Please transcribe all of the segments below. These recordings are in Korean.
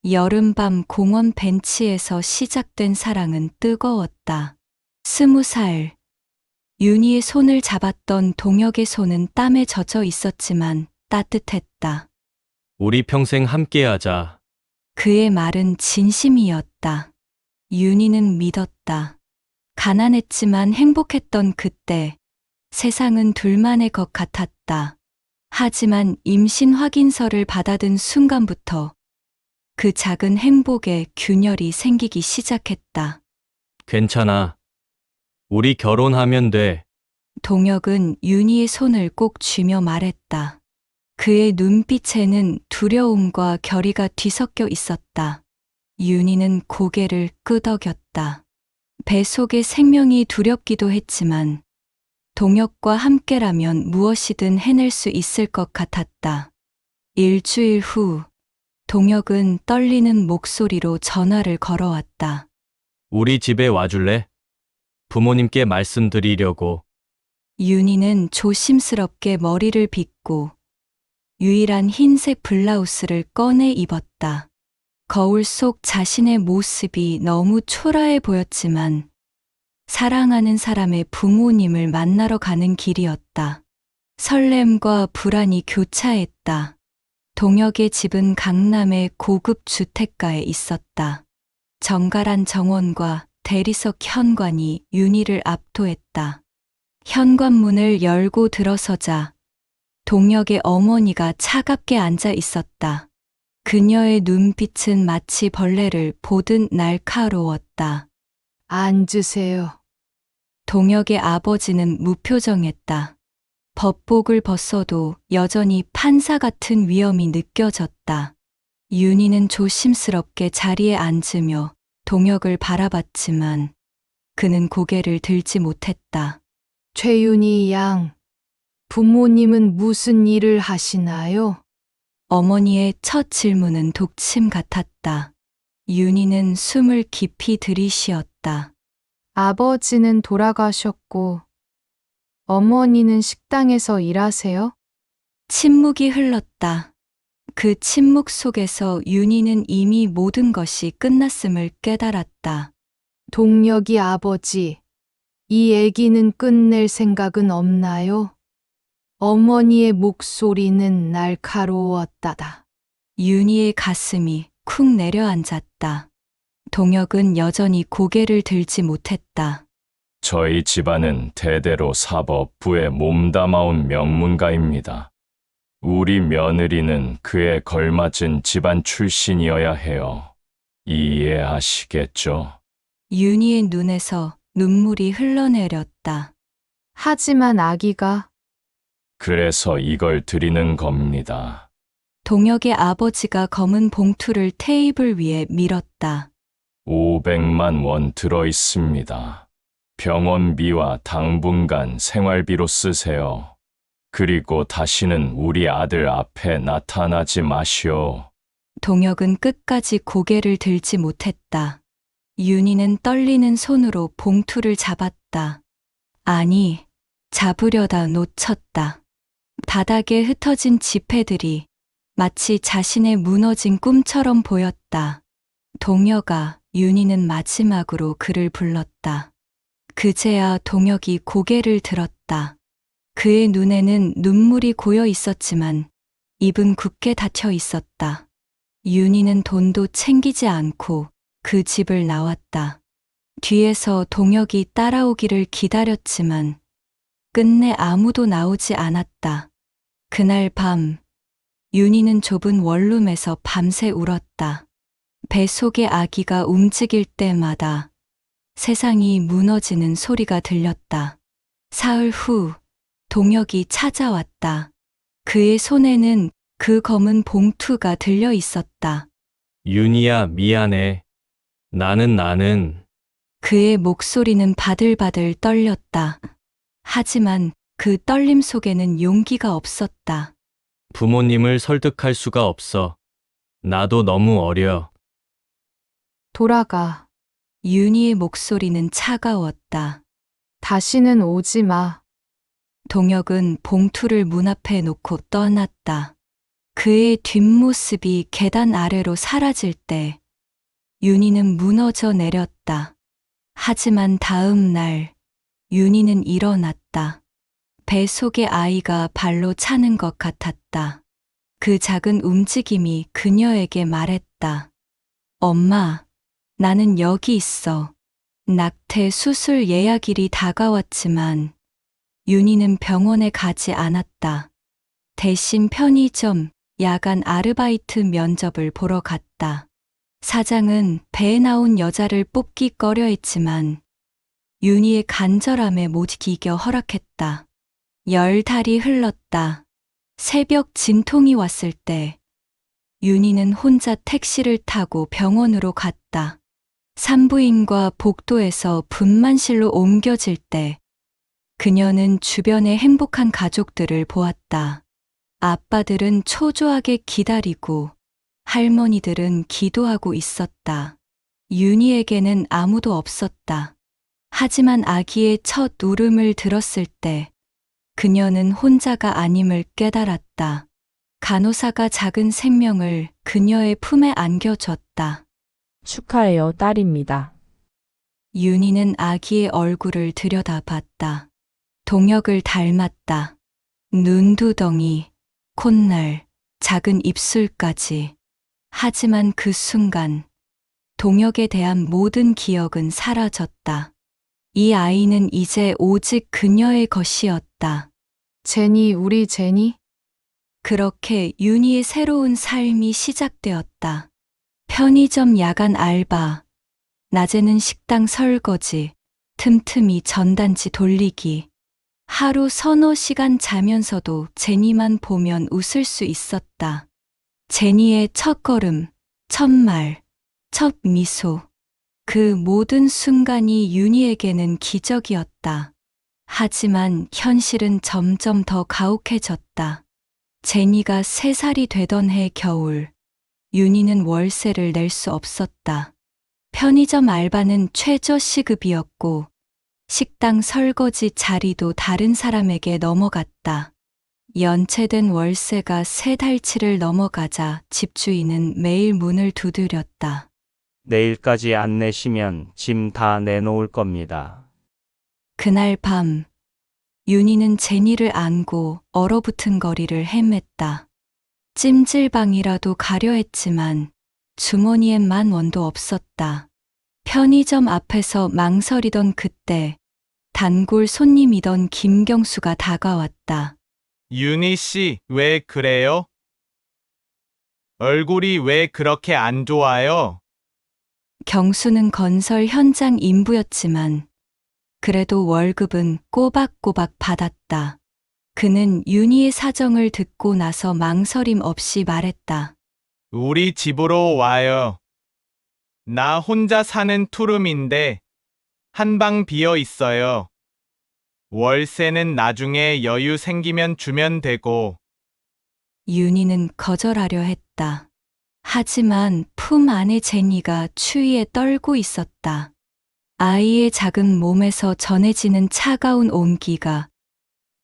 여름밤 공원 벤치에서 시작된 사랑은 뜨거웠다. 20살. 윤희의 손을 잡았던 동혁의 손은 땀에 젖어 있었지만 따뜻했다. 우리 평생 함께하자. 그의 말은 진심이었다. 윤희는 믿었다. 가난했지만 행복했던 그때 세상은 둘만의 것 같았다. 하지만 임신 확인서를 받아든 순간부터 그 작은 행복에 균열이 생기기 시작했다. 괜찮아. 우리 결혼하면 돼. 동혁은 윤희의 손을 꼭 쥐며 말했다. 그의 눈빛에는 두려움과 결의가 뒤섞여 있었다. 윤희는 고개를 끄덕였다. 뱃속의 생명이 두렵기도 했지만 동혁과 함께라면 무엇이든 해낼 수 있을 것 같았다. 일주일 후 동혁은 떨리는 목소리로 전화를 걸어왔다. 우리 집에 와줄래? 부모님께 말씀드리려고. 윤희는 조심스럽게 머리를 빗고 유일한 흰색 블라우스를 꺼내 입었다. 거울 속 자신의 모습이 너무 초라해 보였지만 사랑하는 사람의 부모님을 만나러 가는 길이었다. 설렘과 불안이 교차했다. 동혁의 집은 강남의 고급 주택가에 있었다. 정갈한 정원과 대리석 현관이 윤희를 압도했다. 현관문을 열고 들어서자 동혁의 어머니가 차갑게 앉아 있었다. 그녀의 눈빛은 마치 벌레를 보듯 날카로웠다. 앉으세요. 동혁의 아버지는 무표정했다. 법복을 벗어도 여전히 판사 같은 위엄이 느껴졌다. 윤희는 조심스럽게 자리에 앉으며 동혁을 바라봤지만 그는 고개를 들지 못했다. 최윤희 양, 부모님은 무슨 일을 하시나요? 어머니의 첫 질문은 독침 같았다. 윤희는 숨을 깊이 들이쉬었다. 아버지는 돌아가셨고, 어머니는 식당에서 일하세요? 침묵이 흘렀다. 그 침묵 속에서 윤희는 이미 모든 것이 끝났음을 깨달았다. 동혁이 아버지, 이 얘기는 끝낼 생각은 없나요? 어머니의 목소리는 날카로웠다다. 윤희의 가슴이 쿵 내려앉았다. 동혁은 여전히 고개를 들지 못했다. 저희 집안은 대대로 사법부에 몸담아온 명문가입니다. 우리 며느리는 그에 걸맞은 집안 출신이어야 해요. 이해하시겠죠? 윤희의 눈에서 눈물이 흘러내렸다. 하지만 아기가 그래서 이걸 드리는 겁니다. 동혁의 아버지가 검은 봉투를 테이블 위에 밀었다. 500만 원 들어 있습니다. 병원비와 당분간 생활비로 쓰세요. 그리고 다시는 우리 아들 앞에 나타나지 마시오. 동혁은 끝까지 고개를 들지 못했다. 윤희는 떨리는 손으로 봉투를 잡았다. 아니, 잡으려다 놓쳤다. 바닥에 흩어진 지폐들이 마치 자신의 무너진 꿈처럼 보였다. 동혁아, 윤희는 마지막으로 그를 불렀다. 그제야 동혁이 고개를 들었다. 그의 눈에는 눈물이 고여 있었지만 입은 굳게 닫혀 있었다. 윤희는 돈도 챙기지 않고 그 집을 나왔다. 뒤에서 동혁이 따라오기를 기다렸지만 끝내 아무도 나오지 않았다. 그날 밤 윤희는 좁은 원룸에서 밤새 울었다. 뱃속의 아기가 움직일 때마다 세상이 무너지는 소리가 들렸다. 사흘 후 동혁이 찾아왔다. 그의 손에는 그 검은 봉투가 들려 있었다. 윤희야, 미안해. 나는 그의 목소리는 바들바들 떨렸다. 하지만 그 떨림 속에는 용기가 없었다. 부모님을 설득할 수가 없어. 나도 너무 어려. 돌아가. 윤희의 목소리는 차가웠다. 다시는 오지 마. 동혁은 봉투를 문 앞에 놓고 떠났다. 그의 뒷모습이 계단 아래로 사라질 때 윤희는 무너져 내렸다. 하지만 다음 날 윤희는 일어났다. 뱃속에 아이가 발로 차는 것 같았다. 그 작은 움직임이 그녀에게 말했다. 엄마, 나는 여기 있어. 낙태 수술 예약일이 다가왔지만 윤희는 병원에 가지 않았다. 대신 편의점, 야간 아르바이트 면접을 보러 갔다. 사장은 배에 나온 여자를 뽑기 꺼려 했지만 윤희의 간절함에 못 이겨 허락했다. 10달이 흘렀다. 새벽 진통이 왔을 때 윤희는 혼자 택시를 타고 병원으로 갔다. 산부인과 복도에서 분만실로 옮겨질 때 그녀는 주변의 행복한 가족들을 보았다. 아빠들은 초조하게 기다리고 할머니들은 기도하고 있었다. 윤희에게는 아무도 없었다. 하지만 아기의 첫 울음을 들었을 때 그녀는 혼자가 아님을 깨달았다. 간호사가 작은 생명을 그녀의 품에 안겨줬다. 축하해요, 딸입니다. 윤희는 아기의 얼굴을 들여다봤다. 동혁을 닮았다. 눈두덩이, 콧날, 작은 입술까지. 하지만 그 순간 동혁에 대한 모든 기억은 사라졌다. 이 아이는 이제 오직 그녀의 것이었다. 제니, 우리 제니? 그렇게 윤희의 새로운 삶이 시작되었다. 편의점 야간 알바, 낮에는 식당 설거지, 틈틈이 전단지 돌리기. 하루 서너 시간 자면서도 제니만 보면 웃을 수 있었다. 제니의 첫 걸음, 첫 말, 첫 미소. 그 모든 순간이 윤희에게는 기적이었다. 하지만 현실은 점점 더 가혹해졌다. 제니가 3살이 되던 해 겨울, 윤희는 월세를 낼 수 없었다. 편의점 알바는 최저 시급이었고 식당 설거지 자리도 다른 사람에게 넘어갔다. 연체된 월세가 3달치를 넘어가자 집주인은 매일 문을 두드렸다. 내일까지 안 내시면 짐 다 내놓을 겁니다. 그날 밤 윤희는 제니를 안고 얼어붙은 거리를 헤맸다. 찜질방이라도 가려 했지만 주머니엔 10,000원도 없었다. 편의점 앞에서 망설이던 그때 단골 손님이던 김경수가 다가왔다. 윤희 씨, 왜 그래요? 얼굴이 왜 그렇게 안 좋아요? 경수는 건설 현장 인부였지만 그래도 월급은 꼬박꼬박 받았다. 그는 윤희의 사정을 듣고 나서 망설임 없이 말했다. 우리 집으로 와요. 나 혼자 사는 투룸인데 한 방 비어 있어요. 월세는 나중에 여유 생기면 주면 되고. 윤희는 거절하려 했다. 하지만 품 안의 제니가 추위에 떨고 있었다. 아이의 작은 몸에서 전해지는 차가운 온기가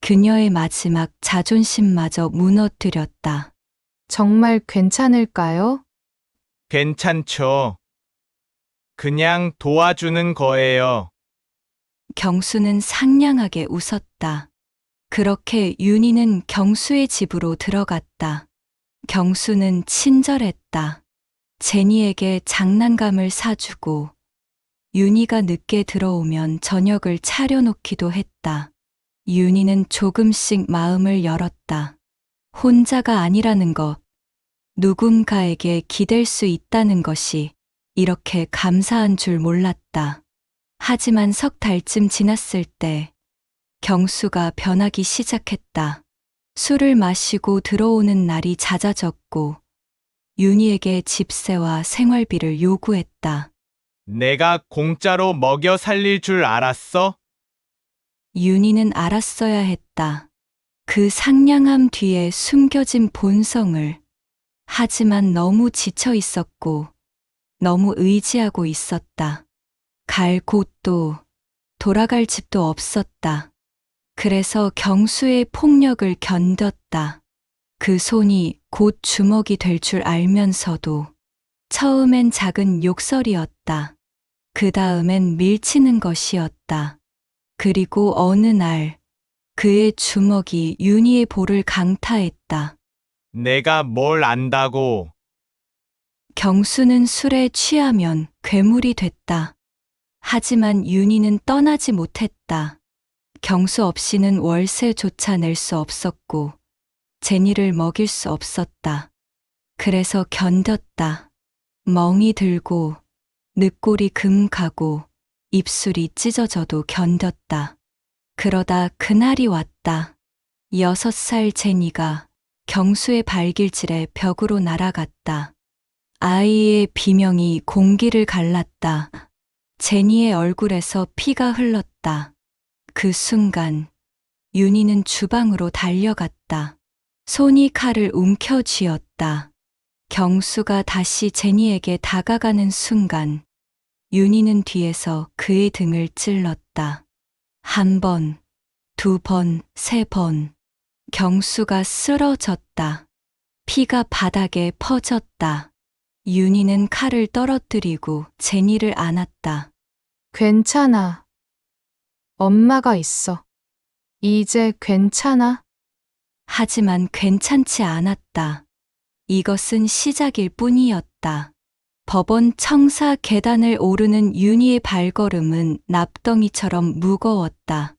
그녀의 마지막 자존심마저 무너뜨렸다. 정말 괜찮을까요? 괜찮죠. 그냥 도와주는 거예요. 경수는 상냥하게 웃었다. 그렇게 윤희는 경수의 집으로 들어갔다. 경수는 친절했다. 제니에게 장난감을 사주고 윤희가 늦게 들어오면 저녁을 차려놓기도 했다. 윤희는 조금씩 마음을 열었다. 혼자가 아니라는 것, 누군가에게 기댈 수 있다는 것이 이렇게 감사한 줄 몰랐다. 하지만 3달쯤 지났을 때 경수가 변하기 시작했다. 술을 마시고 들어오는 날이 잦아졌고 윤희에게 집세와 생활비를 요구했다. 내가 공짜로 먹여 살릴 줄 알았어? 윤희는 알았어야 했다. 그 상냥함 뒤에 숨겨진 본성을. 하지만 너무 지쳐 있었고 너무 의지하고 있었다. 갈 곳도 돌아갈 집도 없었다. 그래서 경수의 폭력을 견뎠다. 그 손이 곧 주먹이 될 줄 알면서도 처음엔 작은 욕설이었다. 그 다음엔 밀치는 것이었다. 그리고 어느 날 그의 주먹이 윤희의 볼을 강타했다. 내가 뭘 안다고. 경수는 술에 취하면 괴물이 됐다. 하지만 윤희는 떠나지 못했다. 경수 없이는 월세조차 낼 수 없었고 제니를 먹일 수 없었다. 그래서 견뎠다. 멍이 들고 늑골이 금 가고 입술이 찢어져도 견뎠다. 그러다 그날이 왔다. 6살 제니가 경수의 발길질에 벽으로 날아갔다. 아이의 비명이 공기를 갈랐다. 제니의 얼굴에서 피가 흘렀다. 그 순간 윤희는 주방으로 달려갔다. 손이 칼을 움켜쥐었다. 경수가 다시 제니에게 다가가는 순간 윤희는 뒤에서 그의 등을 찔렀다. 1번, 2번, 3번. 경수가 쓰러졌다. 피가 바닥에 퍼졌다. 윤희는 칼을 떨어뜨리고 제니를 안았다. 괜찮아. 엄마가 있어. 이제 괜찮아? 하지만 괜찮지 않았다. 이것은 시작일 뿐이었다. 법원 청사 계단을 오르는 윤희의 발걸음은 납덩이처럼 무거웠다.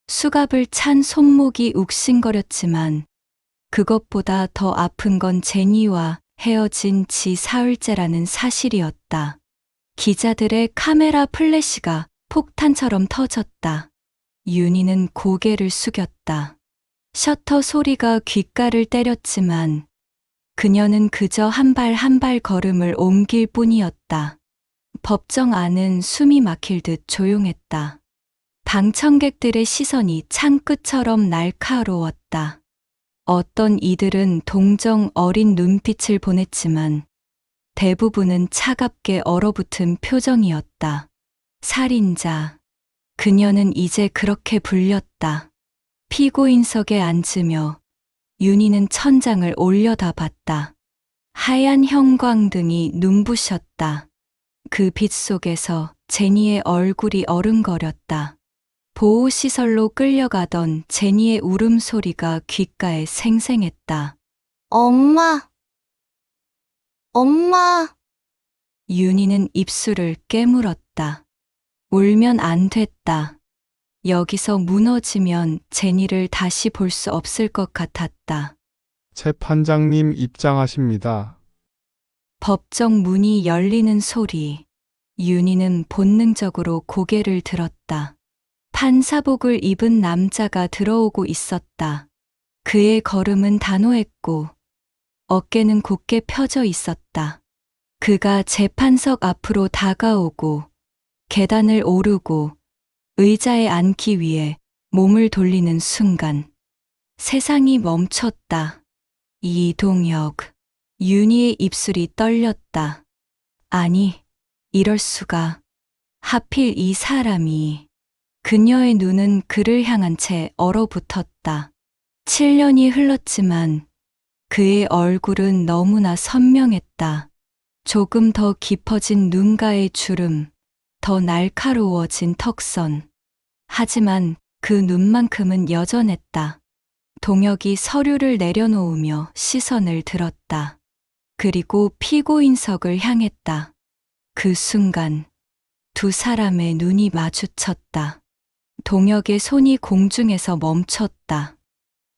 수갑을 찬 손목이 욱신거렸지만 그것보다 더 아픈 건 제니와 헤어진 지 사흘째라는 사실이었다. 기자들의 카메라 플래시가 폭탄처럼 터졌다. 윤희는 고개를 숙였다. 셔터 소리가 귓가를 때렸지만 그녀는 그저 한 발 한 발 걸음을 옮길 뿐이었다. 법정 안은 숨이 막힐 듯 조용했다. 방청객들의 시선이 창끝처럼 날카로웠다. 어떤 이들은 동정 어린 눈빛을 보냈지만 대부분은 차갑게 얼어붙은 표정이었다. 살인자. 그녀는 이제 그렇게 불렸다. 피고인석에 앉으며 윤희는 천장을 올려다봤다. 하얀 형광등이 눈부셨다. 그 빛 속에서 제니의 얼굴이 어른거렸다. 보호시설로 끌려가던 제니의 울음소리가 귓가에 생생했다. 엄마. 엄마. 윤희는 입술을 깨물었다. 울면 안 됐다. 여기서 무너지면 제니를 다시 볼 수 없을 것 같았다. 재판장님 입장하십니다. 법정 문이 열리는 소리. 윤희는 본능적으로 고개를 들었다. 판사복을 입은 남자가 들어오고 있었다. 그의 걸음은 단호했고 어깨는 곧게 펴져 있었다. 그가 재판석 앞으로 다가오고 계단을 오르고 의자에 앉기 위해 몸을 돌리는 순간 세상이 멈췄다. 이동혁. 윤희의 입술이 떨렸다. 아니, 이럴 수가. 하필 이 사람이. 그녀의 눈은 그를 향한 채 얼어붙었다. 7년이 흘렀지만 그의 얼굴은 너무나 선명했다. 조금 더 깊어진 눈가의 주름, 더 날카로워진 턱선. 하지만 그 눈만큼은 여전했다. 동혁이 서류를 내려놓으며 시선을 들었다. 그리고 피고인석을 향했다. 그 순간 두 사람의 눈이 마주쳤다. 동혁의 손이 공중에서 멈췄다.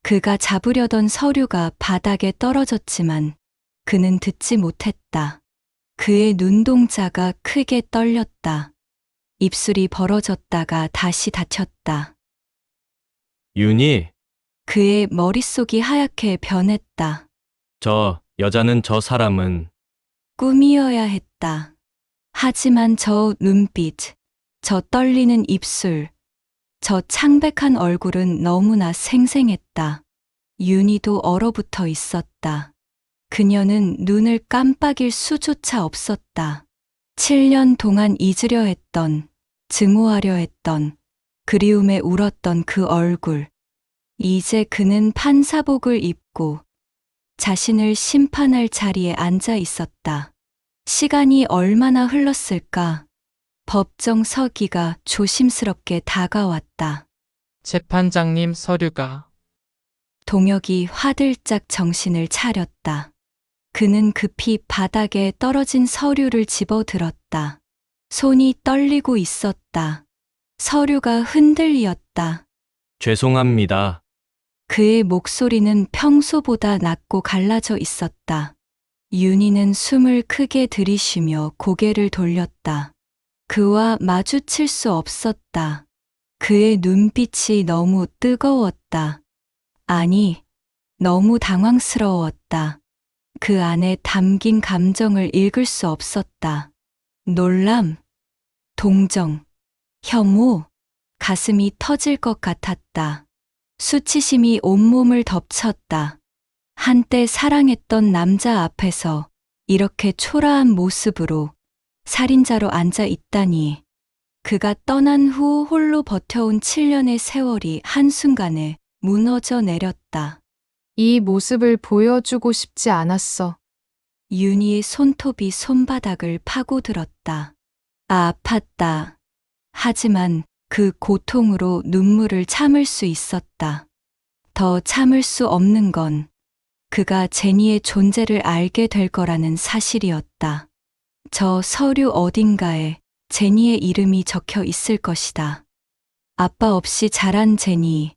그가 잡으려던 서류가 바닥에 떨어졌지만 그는 듣지 못했다. 그의 눈동자가 크게 떨렸다. 입술이 벌어졌다가 다시 닫혔다. 윤희, 그의 머릿속이 하얗게 변했다. 저 여자는 저 사람은 꿈이어야 했다. 하지만 저 눈빛, 저 떨리는 입술, 저 창백한 얼굴은 너무나 생생했다. 윤희도 얼어붙어 있었다. 그녀는 눈을 깜빡일 수조차 없었다. 7년 동안 잊으려 했던, 증오하려 했던, 그리움에 울었던 그 얼굴. 이제 그는 판사복을 입고 자신을 심판할 자리에 앉아 있었다. 시간이 얼마나 흘렀을까? 법정 서기가 조심스럽게 다가왔다. 재판장님 서류가. 동혁이 화들짝 정신을 차렸다. 그는 급히 바닥에 떨어진 서류를 집어들었다. 손이 떨리고 있었다. 서류가 흔들렸다. 죄송합니다. 그의 목소리는 평소보다 낮고 갈라져 있었다. 윤희는 숨을 크게 들이쉬며 고개를 돌렸다. 그와 마주칠 수 없었다. 그의 눈빛이 너무 뜨거웠다. 아니, 너무 당황스러웠다. 그 안에 담긴 감정을 읽을 수 없었다. 놀람, 동정, 혐오, 가슴이 터질 것 같았다. 수치심이 온몸을 덮쳤다. 한때 사랑했던 남자 앞에서 이렇게 초라한 모습으로 살인자로 앉아 있다니. 그가 떠난 후 홀로 버텨온 7년의 세월이 한순간에 무너져 내렸다. 이 모습을 보여주고 싶지 않았어. 윤희의 손톱이 손바닥을 파고들었다. 아팠다. 하지만 그 고통으로 눈물을 참을 수 있었다. 더 참을 수 없는 건 그가 제니의 존재를 알게 될 거라는 사실이었다. 저 서류 어딘가에 제니의 이름이 적혀 있을 것이다. 아빠 없이 자란 제니,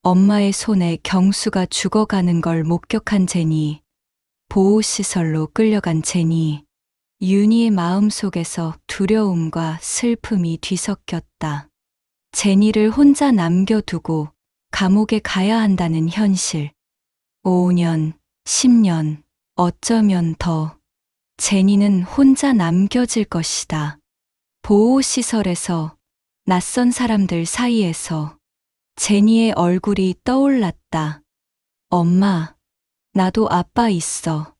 엄마의 손에 경수가 죽어가는 걸 목격한 제니, 보호시설로 끌려간 제니. 윤희의 마음속에서 두려움과 슬픔이 뒤섞였다. 제니를 혼자 남겨두고 감옥에 가야 한다는 현실. 5년, 10년, 어쩌면 더. 제니는 혼자 남겨질 것이다. 보호시설에서, 낯선 사람들 사이에서. 제니의 얼굴이 떠올랐다. 엄마, 나도 아빠 있어.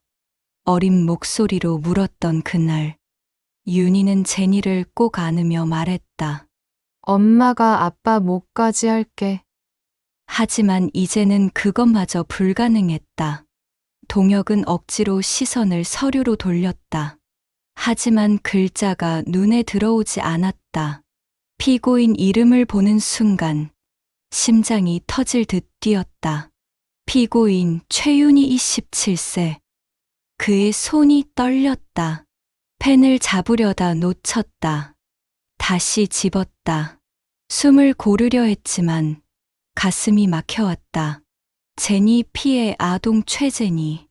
어린 목소리로 물었던 그날. 윤희는 제니를 꼭 안으며 말했다. 엄마가 아빠 목까지 할게. 하지만 이제는 그것마저 불가능했다. 동혁은 억지로 시선을 서류로 돌렸다. 하지만 글자가 눈에 들어오지 않았다. 피고인 이름을 보는 순간 심장이 터질 듯 뛰었다. 피고인 최윤희 27세. 그의 손이 떨렸다. 펜을 잡으려다 놓쳤다. 다시 집었다. 숨을 고르려 했지만 가슴이 막혀왔다. 제니 피의 아동 최제니.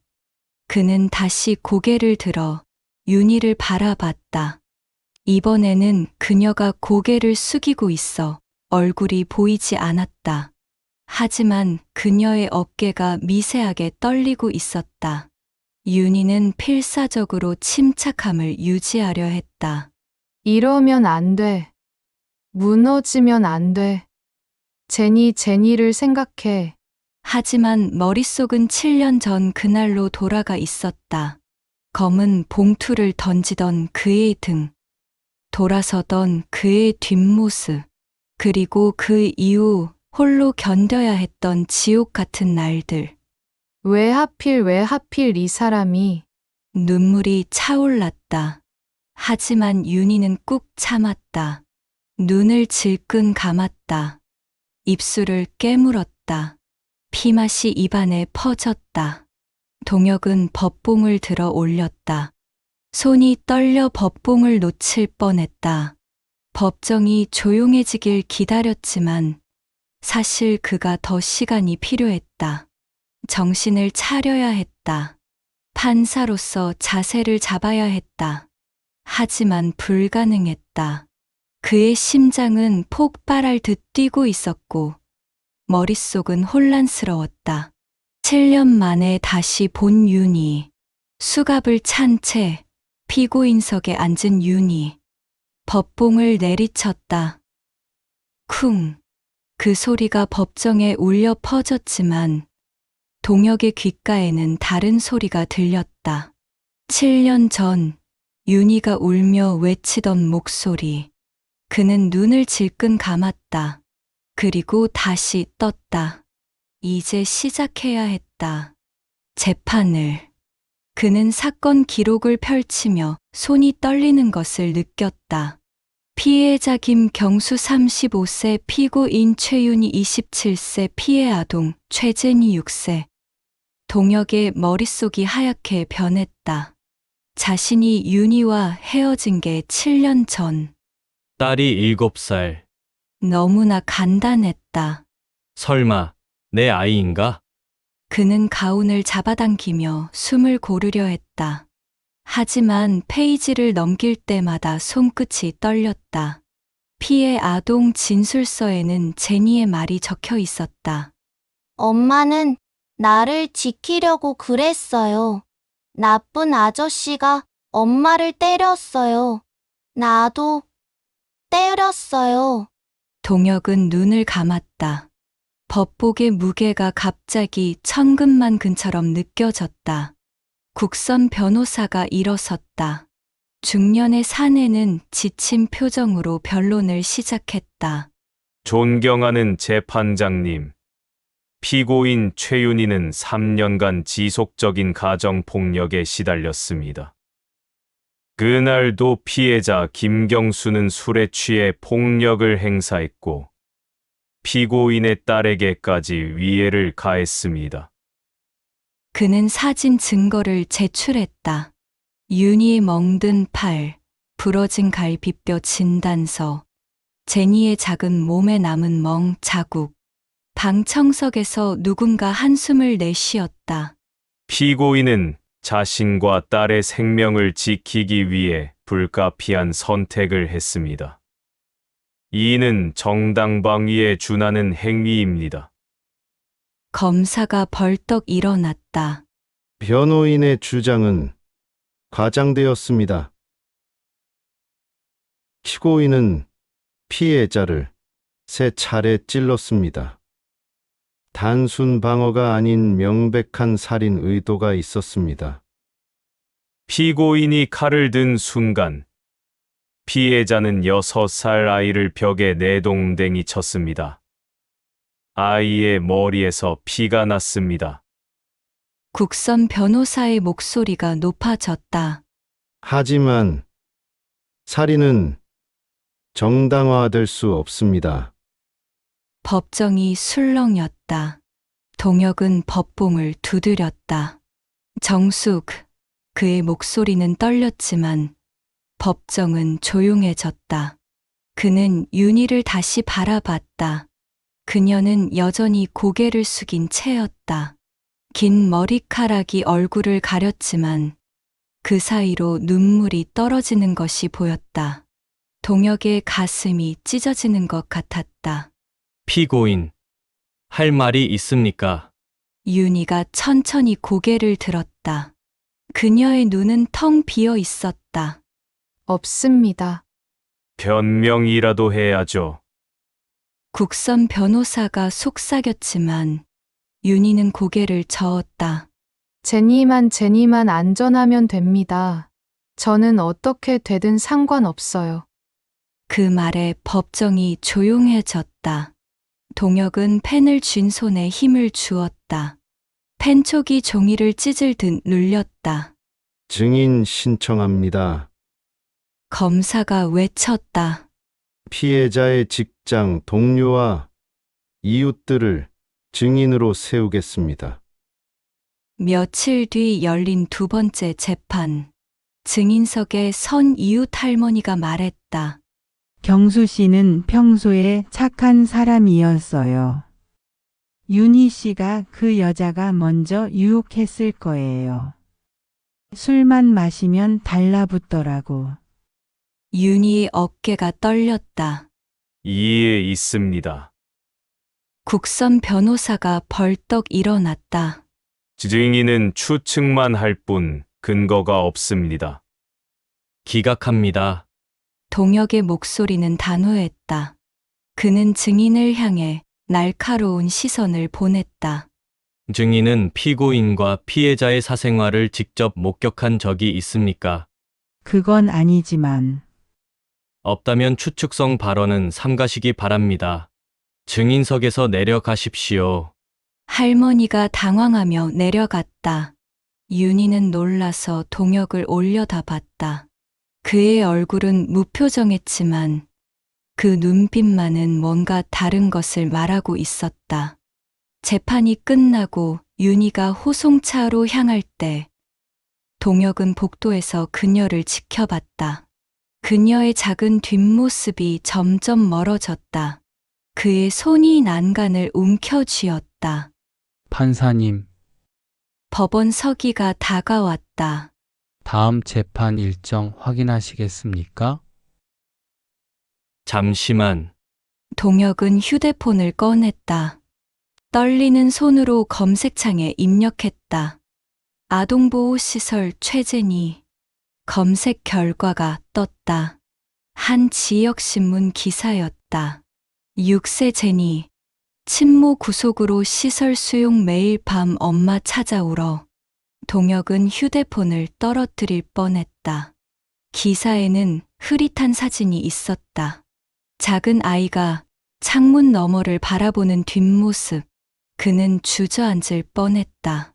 그는 다시 고개를 들어 윤희를 바라봤다. 이번에는 그녀가 고개를 숙이고 있어 얼굴이 보이지 않았다. 하지만 그녀의 어깨가 미세하게 떨리고 있었다. 윤희는 필사적으로 침착함을 유지하려 했다. 이러면 안 돼. 무너지면 안 돼. 제니를 생각해. 하지만 머릿속은 7년 전 그날로 돌아가 있었다. 검은 봉투를 던지던 그의 등, 돌아서던 그의 뒷모습, 그리고 그 이후 홀로 견뎌야 했던 지옥 같은 날들. 왜 하필 이 사람이. 눈물이 차올랐다. 하지만 윤희는 꾹 참았다. 눈을 질끈 감았다. 입술을 깨물었다. 피맛이 입안에 퍼졌다. 동혁은 법봉을 들어 올렸다. 손이 떨려 법봉을 놓칠 뻔했다. 법정이 조용해지길 기다렸지만 사실 그가 더 시간이 필요했다. 정신을 차려야 했다. 판사로서 자세를 잡아야 했다. 하지만 불가능했다. 그의 심장은 폭발할 듯 뛰고 있었고 머릿속은 혼란스러웠다. 7년 만에 다시 본 윤희. 수갑을 찬 채 피고인석에 앉은 윤희. 법봉을 내리쳤다. 쿵. 그 소리가 법정에 울려 퍼졌지만 동혁의 귓가에는 다른 소리가 들렸다. 7년 전 윤희가 울며 외치던 목소리. 그는 눈을 질끈 감았다. 그리고 다시 떴다. 이제 시작해야 했다. 재판을. 그는 사건 기록을 펼치며 손이 떨리는 것을 느꼈다. 피해자 김경수 35세, 피고인 최윤희 27세, 피해 아동 최재니 6세. 동혁의 머릿속이 하얗게 변했다. 자신이 윤희와 헤어진 게 7년 전. 딸이 7살. 너무나 간단했다. 설마 내 아이인가? 그는 가운을 잡아당기며 숨을 고르려 했다. 하지만 페이지를 넘길 때마다 손끝이 떨렸다. 피해 아동 진술서에는 제니의 말이 적혀 있었다. 엄마는 나를 지키려고 그랬어요. 나쁜 아저씨가 엄마를 때렸어요. 나도 때렸어요. 동혁은 눈을 감았다. 법복의 무게가 갑자기 천근만근처럼 느껴졌다. 국선 변호사가 일어섰다. 중년의 사내는 지친 표정으로 변론을 시작했다. 존경하는 재판장님. 피고인 최윤희는 3년간 지속적인 가정폭력에 시달렸습니다. 그날도 피해자 김경수는 술에 취해 폭력을 행사했고 피고인의 딸에게까지 위해를 가했습니다. 그는 사진 증거를 제출했다. 윤희의 멍든 팔, 부러진 갈비뼈 진단서, 제니의 작은 몸에 남은 멍 자국, 방 청석에서 누군가 한숨을 내쉬었다. 피고인은 자신과 딸의 생명을 지키기 위해 불가피한 선택을 했습니다. 이는 정당방위에 준하는 행위입니다. 검사가 벌떡 일어났다. 변호인의 주장은 과장되었습니다. 피고인은 피해자를 3차례 찔렀습니다. 단순 방어가 아닌 명백한 살인 의도가 있었습니다. 피고인이 칼을 든 순간 피해자는 6살 아이를 벽에 내동댕이 쳤습니다. 아이의 머리에서 피가 났습니다. 국선 변호사의 목소리가 높아졌다. 하지만 살인은 정당화될 수 없습니다. 법정이 술렁였다. 동혁은 법봉을 두드렸다. 정숙, 그의 목소리는 떨렸지만 법정은 조용해졌다. 그는 윤희를 다시 바라봤다. 그녀는 여전히 고개를 숙인 채였다. 긴 머리카락이 얼굴을 가렸지만 그 사이로 눈물이 떨어지는 것이 보였다. 동혁의 가슴이 찢어지는 것 같았다. 피고인, 할 말이 있습니까? 윤희가 천천히 고개를 들었다. 그녀의 눈은 텅 비어 있었다. 없습니다. 변명이라도 해야죠. 국선 변호사가 속삭였지만 윤희는 고개를 저었다. 제니만 안전하면 됩니다. 저는 어떻게 되든 상관없어요. 그 말에 법정이 조용해졌다. 동혁은 펜을 쥔 손에 힘을 주었다. 펜촉이 종이를 찢을 듯 눌렸다. 증인 신청합니다. 검사가 외쳤다. 피해자의 직장 동료와 이웃들을 증인으로 세우겠습니다. 며칠 뒤 열린 2번째 재판. 증인석에 선 이웃 할머니가 말했다. 경수 씨는 평소에 착한 사람이었어요. 윤희 씨가 그 여자가 먼저 유혹했을 거예요. 술만 마시면 달라붙더라고. 윤희의 어깨가 떨렸다. 이해 있습니다. 국선 변호사가 벌떡 일어났다. 증인은 추측만 할 뿐 근거가 없습니다. 기각합니다. 동혁의 목소리는 단호했다. 그는 증인을 향해 날카로운 시선을 보냈다. 증인은 피고인과 피해자의 사생활을 직접 목격한 적이 있습니까? 그건 아니지만 없다면 추측성 발언은 삼가시기 바랍니다. 증인석에서 내려가십시오. 할머니가 당황하며 내려갔다. 윤희는 놀라서 동혁을 올려다봤다. 그의 얼굴은 무표정했지만 그 눈빛만은 뭔가 다른 것을 말하고 있었다. 재판이 끝나고 윤희가 호송차로 향할 때 동혁은 복도에서 그녀를 지켜봤다. 그녀의 작은 뒷모습이 점점 멀어졌다. 그의 손이 난간을 움켜쥐었다. 판사님, 법원 서기가 다가왔다. 다음 재판 일정 확인하시겠습니까? 잠시만. 동혁은 휴대폰을 꺼냈다. 떨리는 손으로 검색창에 입력했다. 아동보호시설 최재니. 검색 결과가 떴다. 한 지역신문 기사였다. 6세 제니. 친모 구속으로 시설 수용 매일 밤 엄마 찾아오러. 동혁은 휴대폰을 떨어뜨릴 뻔했다. 기사에는 흐릿한 사진이 있었다. 작은 아이가 창문 너머를 바라보는 뒷모습. 그는 주저앉을 뻔했다.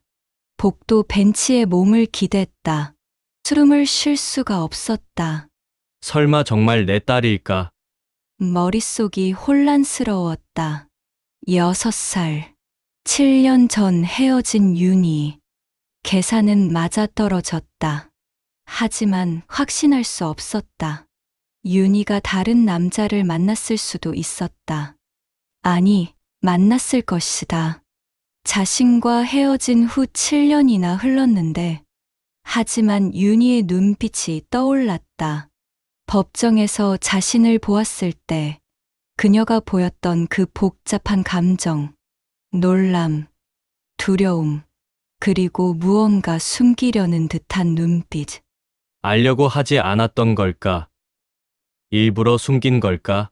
복도 벤치에 몸을 기댔다. 숨을 쉴 수가 없었다. 설마 정말 내 딸일까? 머릿속이 혼란스러웠다. 6살. 7년 전 헤어진 윤희. 계산은 맞아떨어졌다. 하지만 확신할 수 없었다. 윤희가 다른 남자를 만났을 수도 있었다. 아니, 만났을 것이다. 자신과 헤어진 후 7년이나 흘렀는데, 하지만 윤희의 눈빛이 떠올랐다. 법정에서 자신을 보았을 때 그녀가 보였던 그 복잡한 감정, 놀람, 두려움, 그리고 무언가 숨기려는 듯한 눈빛. 알려고 하지 않았던 걸까? 일부러 숨긴 걸까?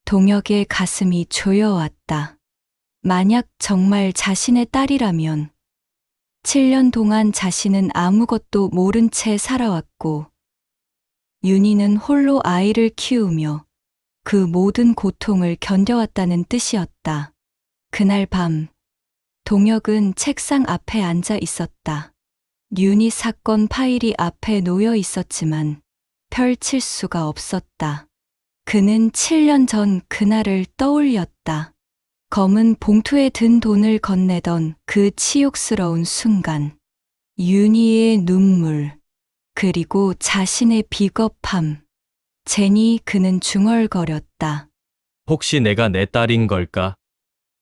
동혁의 가슴이 조여왔다. 만약 정말 자신의 딸이라면 7년 동안 자신은 아무것도 모른 채 살아왔고 윤희는 홀로 아이를 키우며 그 모든 고통을 견뎌왔다는 뜻이었다. 그날 밤 동혁은 책상 앞에 앉아 있었다. 윤희 사건 파일이 앞에 놓여 있었지만 펼칠 수가 없었다. 그는 7년 전 그날을 떠올렸다. 검은 봉투에 든 돈을 건네던 그 치욕스러운 순간. 윤희의 눈물, 그리고 자신의 비겁함. 제니 그는 중얼거렸다. 혹시 내가 내 딸인 걸까?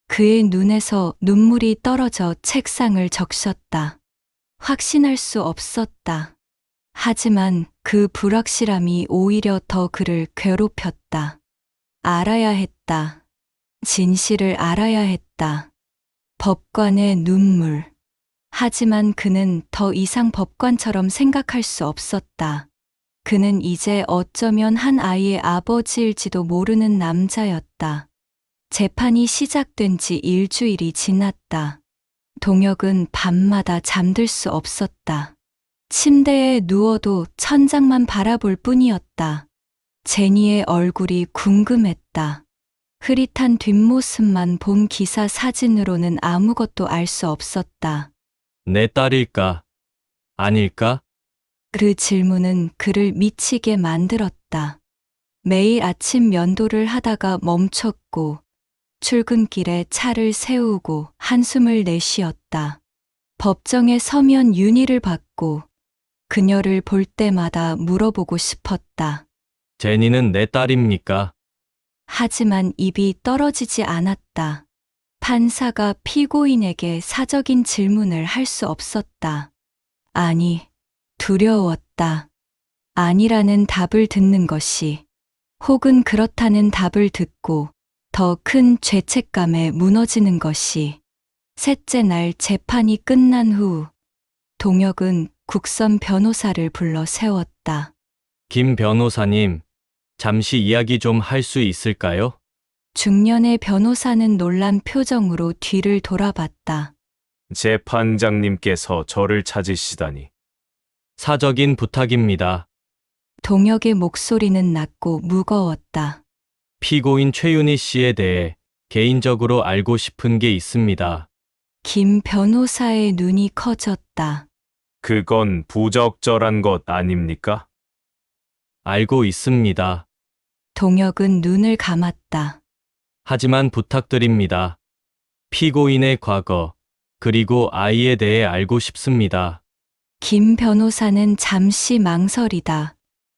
그의 눈에서 눈물이 떨어져 책상을 적셨다. 확신할 수 없었다. 하지만 그 불확실함이 오히려 더 그를 괴롭혔다. 알아야 했다. 진실을 알아야 했다. 법관의 눈물. 하지만 그는 더 이상 법관처럼 생각할 수 없었다. 그는 이제 어쩌면 한 아이의 아버지일지도 모르는 남자였다. 재판이 시작된 지 일주일이 지났다. 동혁은 밤마다 잠들 수 없었다. 침대에 누워도 천장만 바라볼 뿐이었다. 제니의 얼굴이 궁금했다. 흐릿한 뒷모습만 본 기사 사진으로는 아무것도 알 수 없었다. 내 딸일까? 아닐까? 그 질문은 그를 미치게 만들었다. 매일 아침 면도를 하다가 멈췄고 출근길에 차를 세우고 한숨을 내쉬었다. 법정에 서면 윤희를 봤고 그녀를 볼 때마다 물어보고 싶었다. 제니는 내 딸입니까? 하지만 입이 떨어지지 않았다. 판사가 피고인에게 사적인 질문을 할 수 없었다. 아니, 두려웠다. 아니라는 답을 듣는 것이, 혹은 그렇다는 답을 듣고 더 큰 죄책감에 무너지는 것이. 셋째 날 재판이 끝난 후 동혁은 국선 변호사를 불러 세웠다. 김 변호사님, 잠시 이야기 좀 할 수 있을까요? 중년의 변호사는 놀란 표정으로 뒤를 돌아봤다. 재판장님께서 저를 찾으시다니. 사적인 부탁입니다. 동혁의 목소리는 낮고 무거웠다. 피고인 최윤희 씨에 대해 개인적으로 알고 싶은 게 있습니다. 김 변호사의 눈이 커졌다. 그건 부적절한 것 아닙니까? 알고 있습니다. 동혁은 눈을 감았다. 하지만 부탁드립니다. 피고인의 과거, 그리고 아이에 대해 알고 싶습니다. 김 변호사는 잠시 망설이다.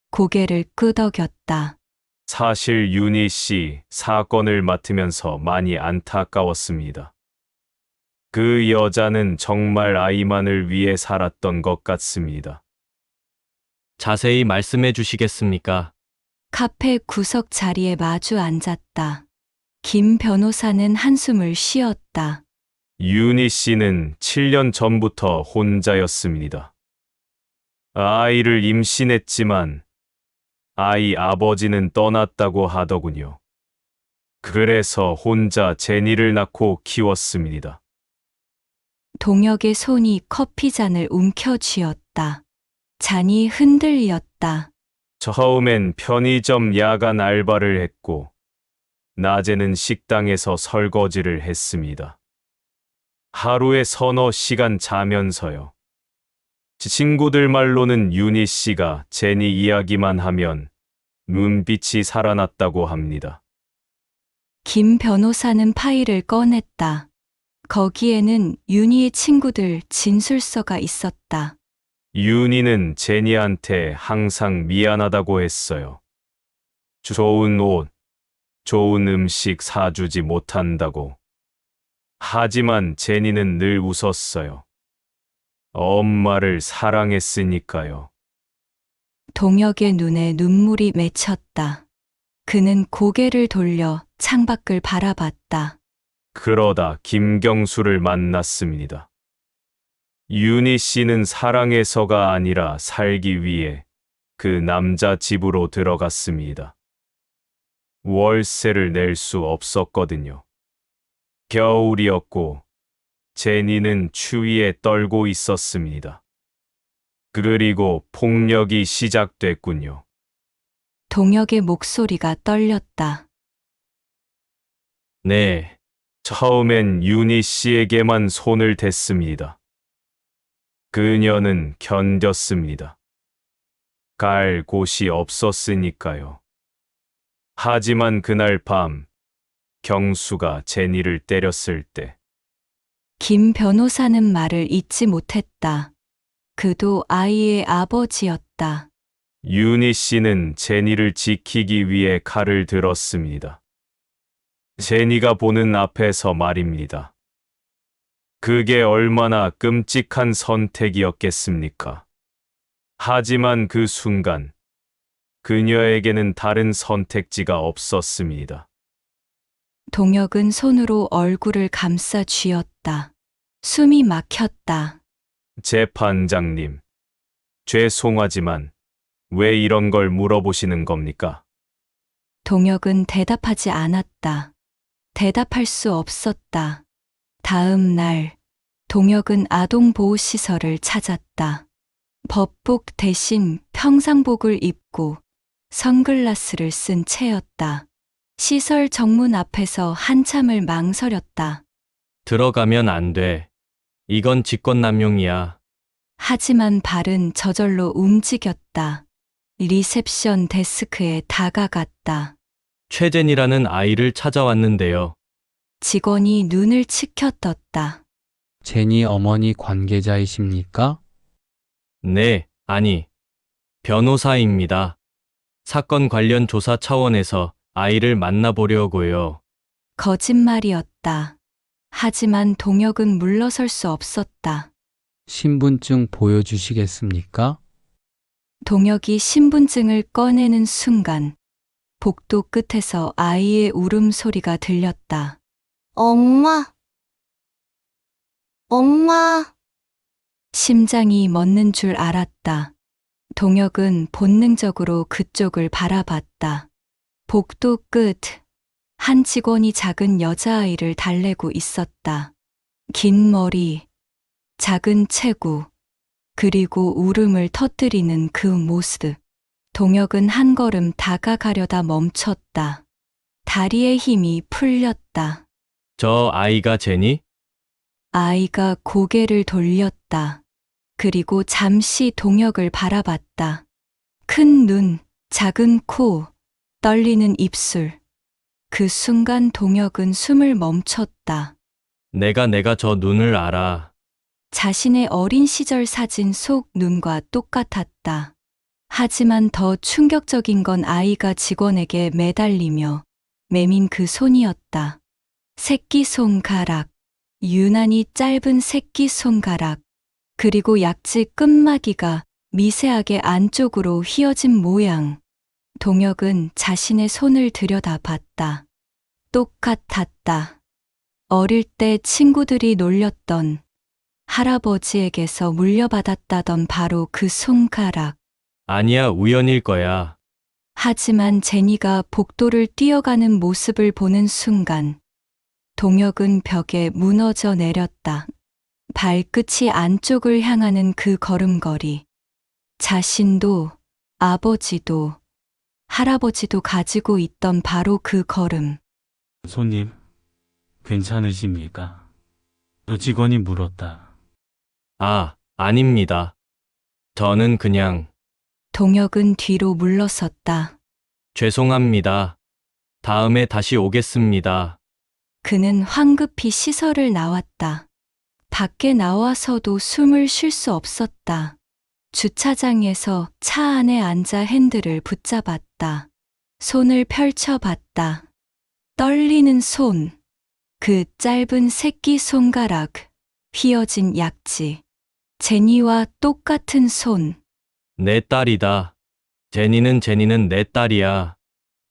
고개를 끄덕였다. 사실 윤희 씨 사건을 맡으면서 많이 안타까웠습니다. 그 여자는 정말 아이만을 위해 살았던 것 같습니다. 자세히 말씀해 주시겠습니까? 카페 구석 자리에 마주 앉았다. 김 변호사는 한숨을 쉬었다. 윤희 씨는 7년 전부터 혼자였습니다. 아이를 임신했지만 아이 아버지는 떠났다고 하더군요. 그래서 혼자 제니를 낳고 키웠습니다. 동혁의 손이 커피잔을 움켜쥐었다. 잔이 흔들렸다. 처음엔 편의점 야간 알바를 했고, 낮에는 식당에서 설거지를 했습니다. 하루에 서너 시간 자면서요. 친구들 말로는 윤희 씨가 제니 이야기만 하면 눈빛이 살아났다고 합니다. 김 변호사는 파일을 꺼냈다. 거기에는 윤희의 친구들 진술서가 있었다. 윤희는 제니한테 항상 미안하다고 했어요. 좋은 옷, 좋은 음식 사주지 못한다고. 하지만 제니는 늘 웃었어요. 엄마를 사랑했으니까요. 동혁의 눈에 눈물이 맺혔다. 그는 고개를 돌려 창밖을 바라봤다. 그러다 김경수를 만났습니다. 윤희 씨는 사랑해서가 아니라 살기 위해 그 남자 집으로 들어갔습니다. 월세를 낼 수 없었거든요. 겨울이었고 제니는 추위에 떨고 있었습니다. 그리고 폭력이 시작됐군요. 동혁의 목소리가 떨렸다. 네, 처음엔 윤희 씨에게만 손을 댔습니다. 그녀는 견뎠습니다. 갈 곳이 없었으니까요. 하지만 그날 밤, 경수가 제니를 때렸을 때, 김 변호사는 말을 잊지 못했다. 그도 아이의 아버지였다. 윤희 씨는 제니를 지키기 위해 칼을 들었습니다. 제니가 보는 앞에서 말입니다. 그게 얼마나 끔찍한 선택이었겠습니까? 하지만 그 순간, 그녀에게는 다른 선택지가 없었습니다. 동혁은 손으로 얼굴을 감싸 쥐었다. 숨이 막혔다. 재판장님, 죄송하지만 왜 이런 걸 물어보시는 겁니까? 동혁은 대답하지 않았다. 대답할 수 없었다. 다음 날, 동혁은 아동보호시설을 찾았다. 법복 대신 평상복을 입고 선글라스를 쓴 채였다. 시설 정문 앞에서 한참을 망설였다. 들어가면 안 돼. 이건 직권남용이야. 하지만 발은 저절로 움직였다. 리셉션 데스크에 다가갔다. 최젠이라는 아이를 찾아왔는데요. 직원이 눈을 치켜떴다. 제니 어머니 관계자이십니까? 네, 아니. 변호사입니다. 사건 관련 조사 차원에서 아이를 만나보려고요. 거짓말이었다. 하지만 동혁은 물러설 수 없었다. 신분증 보여주시겠습니까? 동혁이 신분증을 꺼내는 순간 복도 끝에서 아이의 울음소리가 들렸다. 엄마. 엄마. 심장이 멎는 줄 알았다. 동혁은 본능적으로 그쪽을 바라봤다. 복도 끝, 한 직원이 작은 여자아이를 달래고 있었다. 긴 머리, 작은 체구, 그리고 울음을 터뜨리는 그 모습. 동혁은 한 걸음 다가가려다 멈췄다. 다리의 힘이 풀렸다. 저 아이가 제니? 아이가 고개를 돌렸다. 그리고 잠시 동혁을 바라봤다. 큰 눈, 작은 코, 떨리는 입술. 그 순간 동혁은 숨을 멈췄다. 내가 저 눈을 알아. 자신의 어린 시절 사진 속 눈과 똑같았다. 하지만 더 충격적인 건 아이가 직원에게 매달리며 매민 그 손이었다. 새끼손가락, 유난히 짧은 새끼손가락, 그리고 약지 끝마디가 미세하게 안쪽으로 휘어진 모양. 동혁은 자신의 손을 들여다봤다. 똑같았다. 어릴 때 친구들이 놀렸던, 할아버지에게서 물려받았다던 바로 그 손가락. 아니야, 우연일 거야. 하지만 제니가 복도를 뛰어가는 모습을 보는 순간 동혁은 벽에 무너져 내렸다. 발끝이 안쪽을 향하는 그 걸음걸이. 자신도, 아버지도, 할아버지도 가지고 있던 바로 그 걸음. 손님, 괜찮으십니까? 직원이 물었다. 아, 아닙니다. 저는 그냥 동혁은 뒤로 물러섰다. 죄송합니다. 다음에 다시 오겠습니다. 그는 황급히 시설을 나왔다. 밖에 나와서도 숨을 쉴 수 없었다. 주차장에서 차 안에 앉아 핸들을 붙잡았다. 손을 펼쳐봤다. 떨리는 손. 그 짧은 새끼 손가락. 휘어진 약지. 제니와 똑같은 손. 내 딸이다. 제니는 내 딸이야.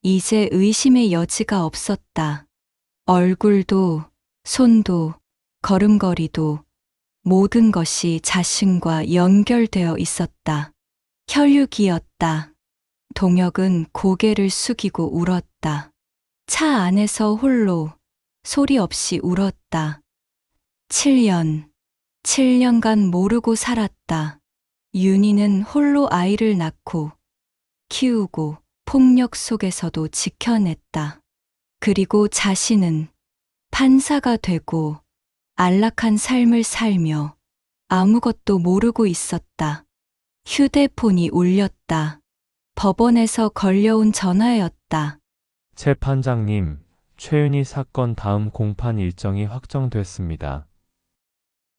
이제 의심의 여지가 없었다. 얼굴도, 손도, 걸음걸이도 모든 것이 자신과 연결되어 있었다. 혈육이었다. 동혁은 고개를 숙이고 울었다. 차 안에서 홀로 소리 없이 울었다. 7년간 모르고 살았다. 윤희는 홀로 아이를 낳고 키우고 폭력 속에서도 지켜냈다. 그리고 자신은 판사가 되고 안락한 삶을 살며 아무것도 모르고 있었다. 휴대폰이 울렸다. 법원에서 걸려온 전화였다. 재판장님, 최윤희 사건 다음 공판 일정이 확정됐습니다.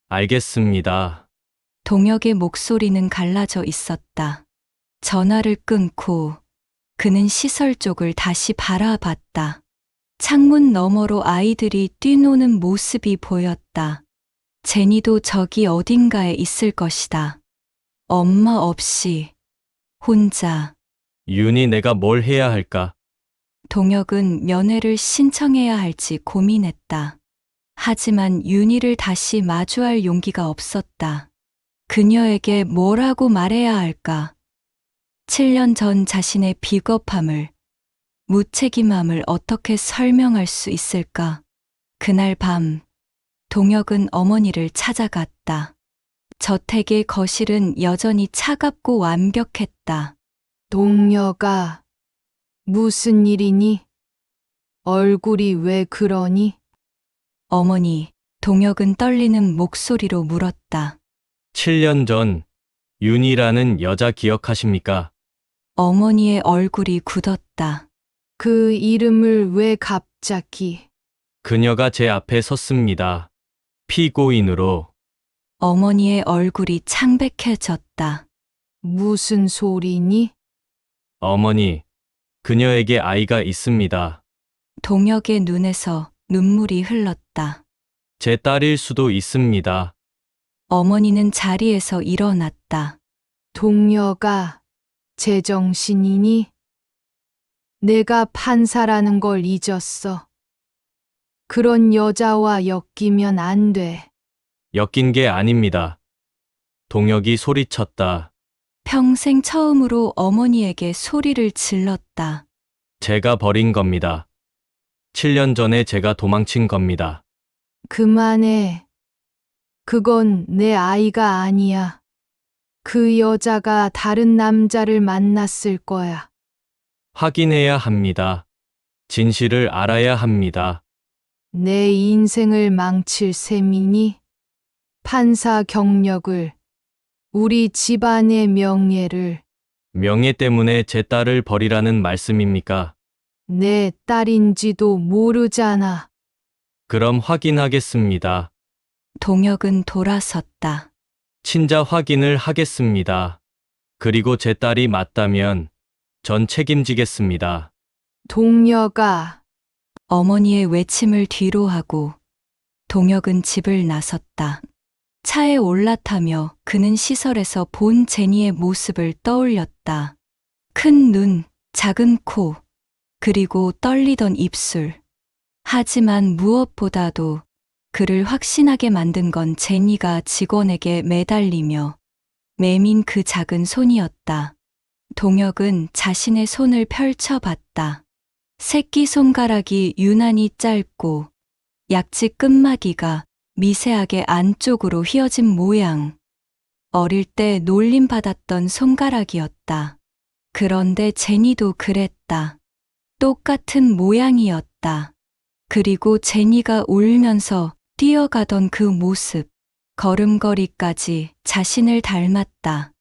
알겠습니다. 동혁의 목소리는 갈라져 있었다. 전화를 끊고 그는 시설 쪽을 다시 바라봤다. 창문 너머로 아이들이 뛰노는 모습이 보였다. 제니도 저기 어딘가에 있을 것이다. 엄마 없이 혼자. 윤희, 내가 뭘 해야 할까? 동혁은 면회를 신청해야 할지 고민했다. 하지만 윤희를 다시 마주할 용기가 없었다. 그녀에게 뭐라고 말해야 할까? 7년 전 자신의 비겁함을, 무책임함을 어떻게 설명할 수 있을까? 그날 밤, 동혁은 어머니를 찾아갔다. 저택의 거실은 여전히 차갑고 완벽했다. 동혁아, 무슨 일이니? 얼굴이 왜 그러니? 어머니, 동혁은 떨리는 목소리로 물었다. 7년 전 윤희라는 여자 기억하십니까? 어머니의 얼굴이 굳었다. 그 이름을 왜 갑자기? 그녀가 제 앞에 섰습니다. 피고인으로. 어머니의 얼굴이 창백해졌다. 무슨 소리니? 어머니, 그녀에게 아이가 있습니다. 동혁의 눈에서 눈물이 흘렀다. 제 딸일 수도 있습니다. 어머니는 자리에서 일어났다. 동혁아, 제정신이니? 내가 판사라는 걸 잊었어. 그런 여자와 엮이면 안 돼. 엮인 게 아닙니다. 동혁이 소리쳤다. 평생 처음으로 어머니에게 소리를 질렀다. 제가 버린 겁니다. 7년 전에 제가 도망친 겁니다. 그만해. 그건 내 아이가 아니야. 그 여자가 다른 남자를 만났을 거야. 확인해야 합니다. 진실을 알아야 합니다. 내 인생을 망칠 셈이니? 판사 경력을, 우리 집안의 명예를, 명예 때문에 제 딸을 버리라는 말씀입니까? 내 딸인지도 모르잖아. 그럼 확인하겠습니다. 동혁은 돌아섰다. 친자 확인을 하겠습니다. 그리고 제 딸이 맞다면 전 책임지겠습니다. 동혁아, 어머니의 외침을 뒤로하고 동혁은 집을 나섰다. 차에 올라타며 그는 시설에서 본 제니의 모습을 떠올렸다. 큰 눈, 작은 코, 그리고 떨리던 입술. 하지만 무엇보다도 그를 확신하게 만든 건 제니가 직원에게 매달리며 매민 그 작은 손이었다. 동혁은 자신의 손을 펼쳐봤다. 새끼손가락이 유난히 짧고 약지 끝마디가 미세하게 안쪽으로 휘어진 모양. 어릴 때 놀림받았던 손가락이었다. 그런데 제니도 그랬다. 똑같은 모양이었다. 그리고 제니가 울면서 뛰어가던 그 모습, 걸음걸이까지 자신을 닮았다.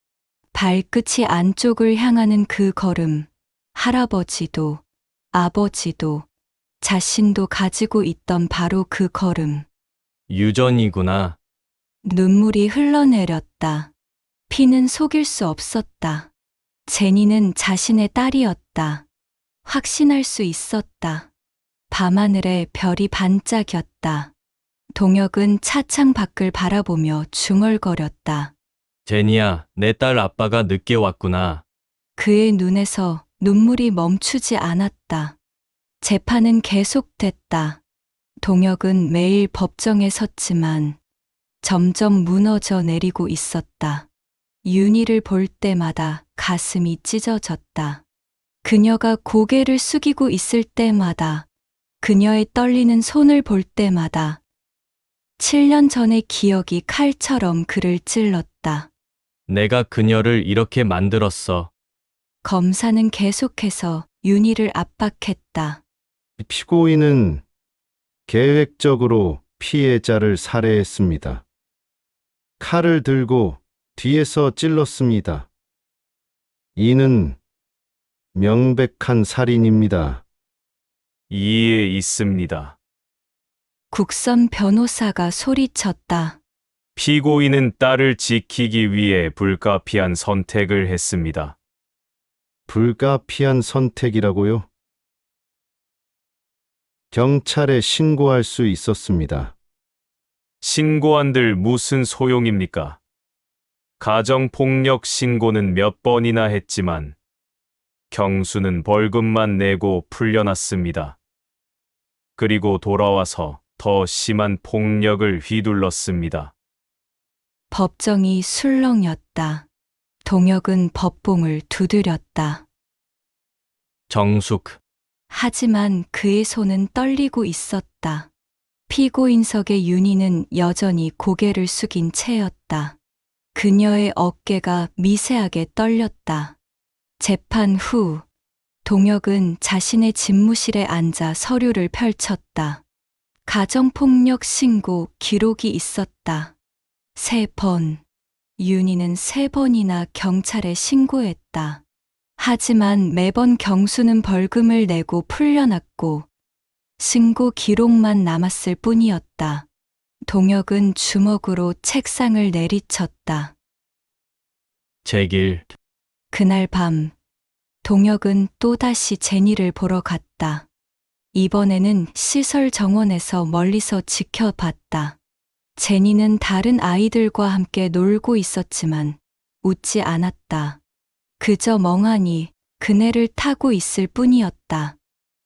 발끝이 안쪽을 향하는 그 걸음, 할아버지도, 아버지도, 자신도 가지고 있던 바로 그 걸음. 유전이구나. 눈물이 흘러내렸다. 피는 속일 수 없었다. 제니는 자신의 딸이었다. 확신할 수 있었다. 밤하늘에 별이 반짝였다. 동혁은 차창 밖을 바라보며 중얼거렸다. 제니야, 내 딸 아빠가 늦게 왔구나. 그의 눈에서 눈물이 멈추지 않았다. 재판은 계속됐다. 동혁은 매일 법정에 섰지만 점점 무너져 내리고 있었다. 윤희를 볼 때마다 가슴이 찢어졌다. 그녀가 고개를 숙이고 있을 때마다, 그녀의 떨리는 손을 볼 때마다 7년 전의 기억이 칼처럼 그를 찔렀다. 내가 그녀를 이렇게 만들었어. 검사는 계속해서 윤희를 압박했다. 피고인은 계획적으로 피해자를 살해했습니다. 칼을 들고 뒤에서 찔렀습니다. 이는 명백한 살인입니다. 이해 있습니다. 국선 변호사가 소리쳤다. 피고인은 딸을 지키기 위해 불가피한 선택을 했습니다. 불가피한 선택이라고요? 경찰에 신고할 수 있었습니다. 신고한들 무슨 소용입니까? 가정폭력 신고는 몇 번이나 했지만 경수는 벌금만 내고 풀려났습니다. 그리고 돌아와서 더 심한 폭력을 휘둘렀습니다. 법정이 술렁였다. 동혁은 법봉을 두드렸다. 정숙. 하지만 그의 손은 떨리고 있었다. 피고인석의 윤희는 여전히 고개를 숙인 채였다. 그녀의 어깨가 미세하게 떨렸다. 재판 후, 동혁은 자신의 집무실에 앉아 서류를 펼쳤다. 가정폭력 신고 기록이 있었다. 3번. 윤희는 3번이나 경찰에 신고했다. 하지만 매번 경수는 벌금을 내고 풀려났고 신고 기록만 남았을 뿐이었다. 동혁은 주먹으로 책상을 내리쳤다. 제길. 그날 밤, 동혁은 또다시 제니를 보러 갔다. 이번에는 시설 정원에서 멀리서 지켜봤다. 제니는 다른 아이들과 함께 놀고 있었지만 웃지 않았다. 그저 멍하니 그네를 타고 있을 뿐이었다.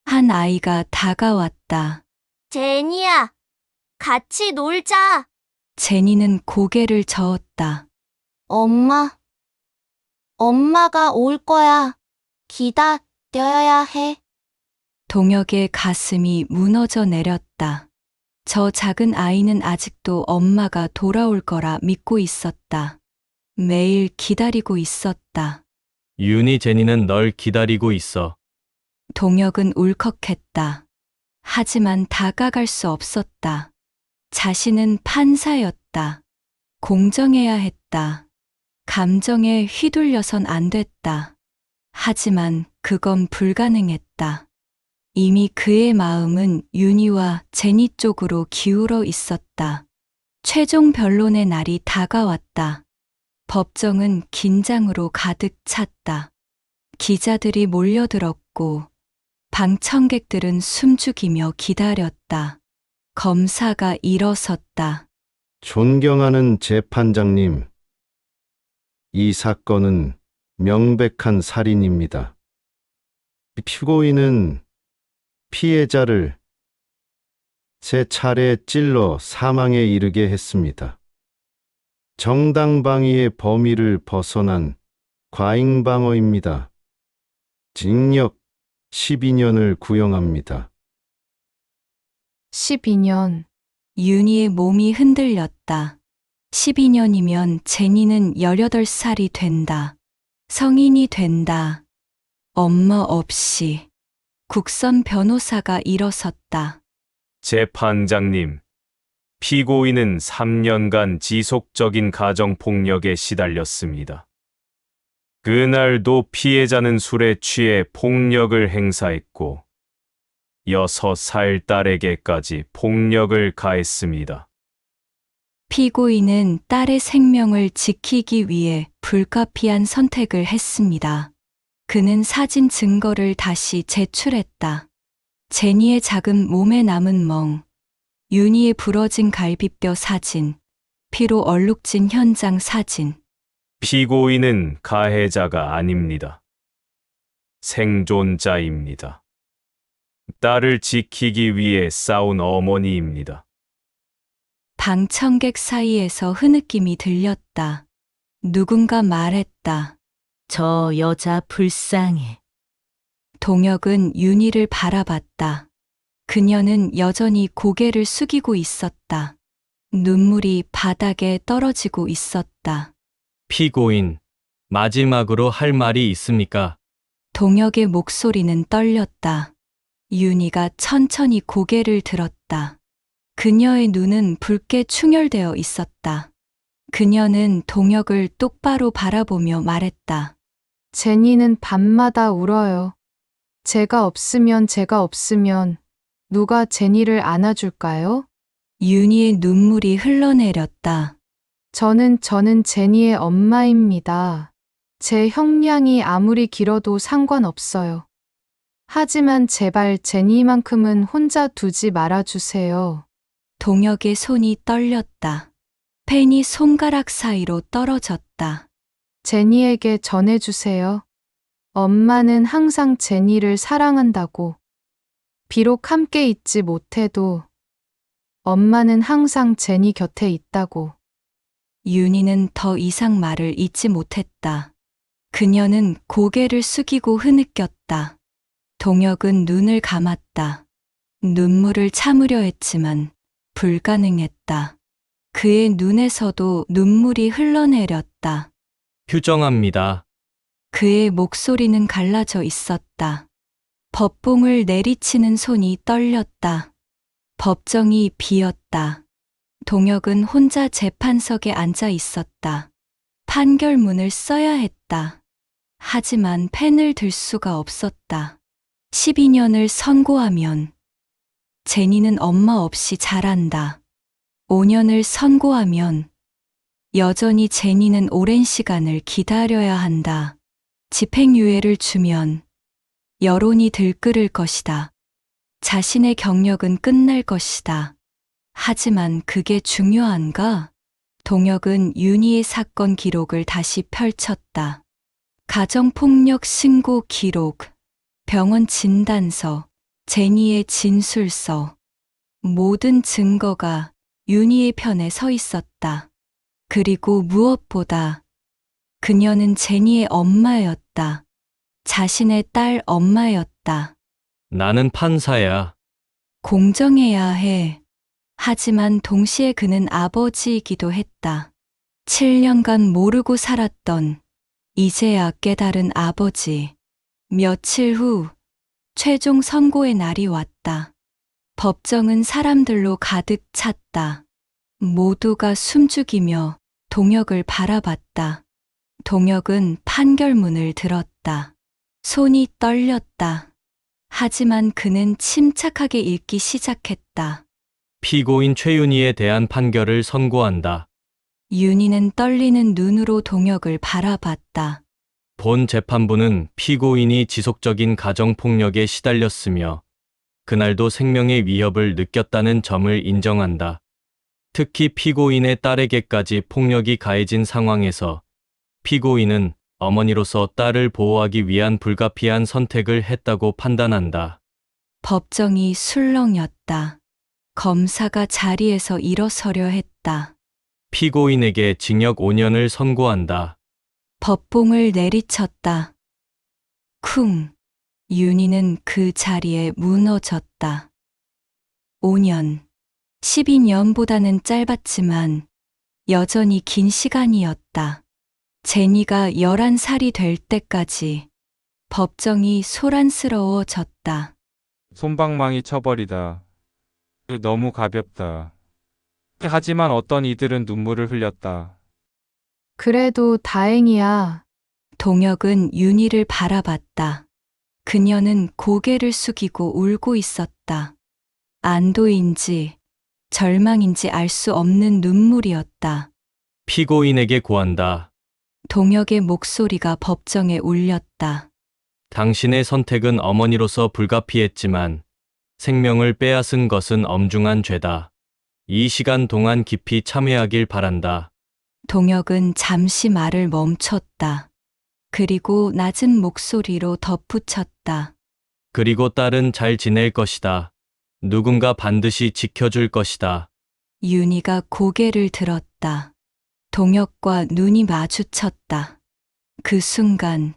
한 아이가 다가왔다. 제니야, 같이 놀자. 제니는 고개를 저었다. 엄마가 올 거야. 기다려야 해. 동혁의 가슴이 무너져 내렸다. 저 작은 아이는 아직도 엄마가 돌아올 거라 믿고 있었다. 매일 기다리고 있었다. 윤희 제니는 널 기다리고 있어. 동혁은 울컥했다. 하지만 다가갈 수 없었다. 자신은 판사였다. 공정해야 했다. 감정에 휘둘려선 안 됐다. 하지만 그건 불가능했다. 이미 그의 마음은 윤희와 제니 쪽으로 기울어 있었다. 최종 변론의 날이 다가왔다. 법정은 긴장으로 가득 찼다. 기자들이 몰려들었고 방청객들은 숨죽이며 기다렸다. 검사가 일어섰다. 존경하는 재판장님, 이 사건은 명백한 살인입니다. 피고인은 피해자를 세 차례 찔러 사망에 이르게 했습니다. 정당방위의 범위를 벗어난 과잉방어입니다. 징역 12년을 구형합니다. 12년. 윤희의 몸이 흔들렸다. 12년이면 제니는 18살이 된다. 성인이 된다. 엄마 없이. 국선 변호사가 일어섰다. 재판장님, 피고인은 3년간 지속적인 가정폭력에 시달렸습니다. 그날도 피해자는 술에 취해 폭력을 행사했고 6살 딸에게까지 폭력을 가했습니다. 피고인은 딸의 생명을 지키기 위해 불가피한 선택을 했습니다. 그는 사진 증거를 다시 제출했다. 제니의 작은 몸에 남은 멍, 윤희의 부러진 갈비뼈 사진, 피로 얼룩진 현장 사진. 피고인은 가해자가 아닙니다. 생존자입니다. 딸을 지키기 위해 싸운 어머니입니다. 방청객 사이에서 흐느낌이 들렸다. 누군가 말했다. 저 여자 불쌍해. 동혁은 윤희를 바라봤다. 그녀는 여전히 고개를 숙이고 있었다. 눈물이 바닥에 떨어지고 있었다. 피고인, 마지막으로 할 말이 있습니까? 동혁의 목소리는 떨렸다. 윤희가 천천히 고개를 들었다. 그녀의 눈은 붉게 충혈되어 있었다. 그녀는 동혁을 똑바로 바라보며 말했다. 제니는 밤마다 울어요. 제가 없으면 누가 제니를 안아줄까요? 윤희의 눈물이 흘러내렸다. 저는 제니의 엄마입니다. 제 형량이 아무리 길어도 상관없어요. 하지만 제발 제니만큼은 혼자 두지 말아주세요. 동혁의 손이 떨렸다. 펜이 손가락 사이로 떨어졌다. 제니에게 전해주세요. 엄마는 항상 제니를 사랑한다고. 비록 함께 있지 못해도 엄마는 항상 제니 곁에 있다고. 윤희는 더 이상 말을 잇지 못했다. 그녀는 고개를 숙이고 흐느꼈다. 동혁은 눈을 감았다. 눈물을 참으려 했지만 불가능했다. 그의 눈에서도 눈물이 흘러내렸다. 휴정합니다. 그의 목소리는 갈라져 있었다. 법봉을 내리치는 손이 떨렸다. 법정이 비었다. 동혁은 혼자 재판석에 앉아 있었다. 판결문을 써야 했다. 하지만 펜을 들 수가 없었다. 12년을 선고하면 제니는 엄마 없이 자란다. 5년을 선고하면 여전히 제니는 오랜 시간을 기다려야 한다. 집행유예를 주면 여론이 들끓을 것이다. 자신의 경력은 끝날 것이다. 하지만 그게 중요한가? 동혁은 윤희의 사건 기록을 다시 펼쳤다. 가정폭력 신고 기록, 병원 진단서, 제니의 진술서. 모든 증거가 윤희의 편에 서 있었다. 그리고 무엇보다 그녀는 제니의 엄마였다. 자신의 딸 엄마였다. 나는 판사야. 공정해야 해. 하지만 동시에 그는 아버지이기도 했다. 7년간 모르고 살았던 이제야 깨달은 아버지. 며칠 후 최종 선고의 날이 왔다. 법정은 사람들로 가득 찼다. 모두가 숨죽이며 동혁을 바라봤다. 동혁은 판결문을 들었다. 손이 떨렸다. 하지만 그는 침착하게 읽기 시작했다. 피고인 최윤희에 대한 판결을 선고한다. 윤희는 떨리는 눈으로 동혁을 바라봤다. 본 재판부는 피고인이 지속적인 가정폭력에 시달렸으며 그날도 생명의 위협을 느꼈다는 점을 인정한다. 특히 피고인의 딸에게까지 폭력이 가해진 상황에서 피고인은 어머니로서 딸을 보호하기 위한 불가피한 선택을 했다고 판단한다. 법정이 술렁였다. 검사가 자리에서 일어서려 했다. 피고인에게 징역 5년을 선고한다. 법봉을 내리쳤다. 쿵. 윤희는 그 자리에 무너졌다. 5년. 12년보다는 짧았지만 여전히 긴 시간이었다. 제니가 11살이 될 때까지 법정이 소란스러워졌다. 솜방망이 쳐버리다. 너무 가볍다. 하지만 어떤 이들은 눈물을 흘렸다. 그래도 다행이야. 동혁은 윤희를 바라봤다. 그녀는 고개를 숙이고 울고 있었다. 안도인지 절망인지 알 수 없는 눈물이었다. 피고인에게 고한다. 동혁의 목소리가 법정에 울렸다. 당신의 선택은 어머니로서 불가피했지만 생명을 빼앗은 것은 엄중한 죄다. 이 시간 동안 깊이 참회하길 바란다. 동혁은 잠시 말을 멈췄다. 그리고 낮은 목소리로 덧붙였다. 그리고 딸은 잘 지낼 것이다. 누군가 반드시 지켜줄 것이다. 윤희가 고개를 들었다. 동혁과 눈이 마주쳤다. 그 순간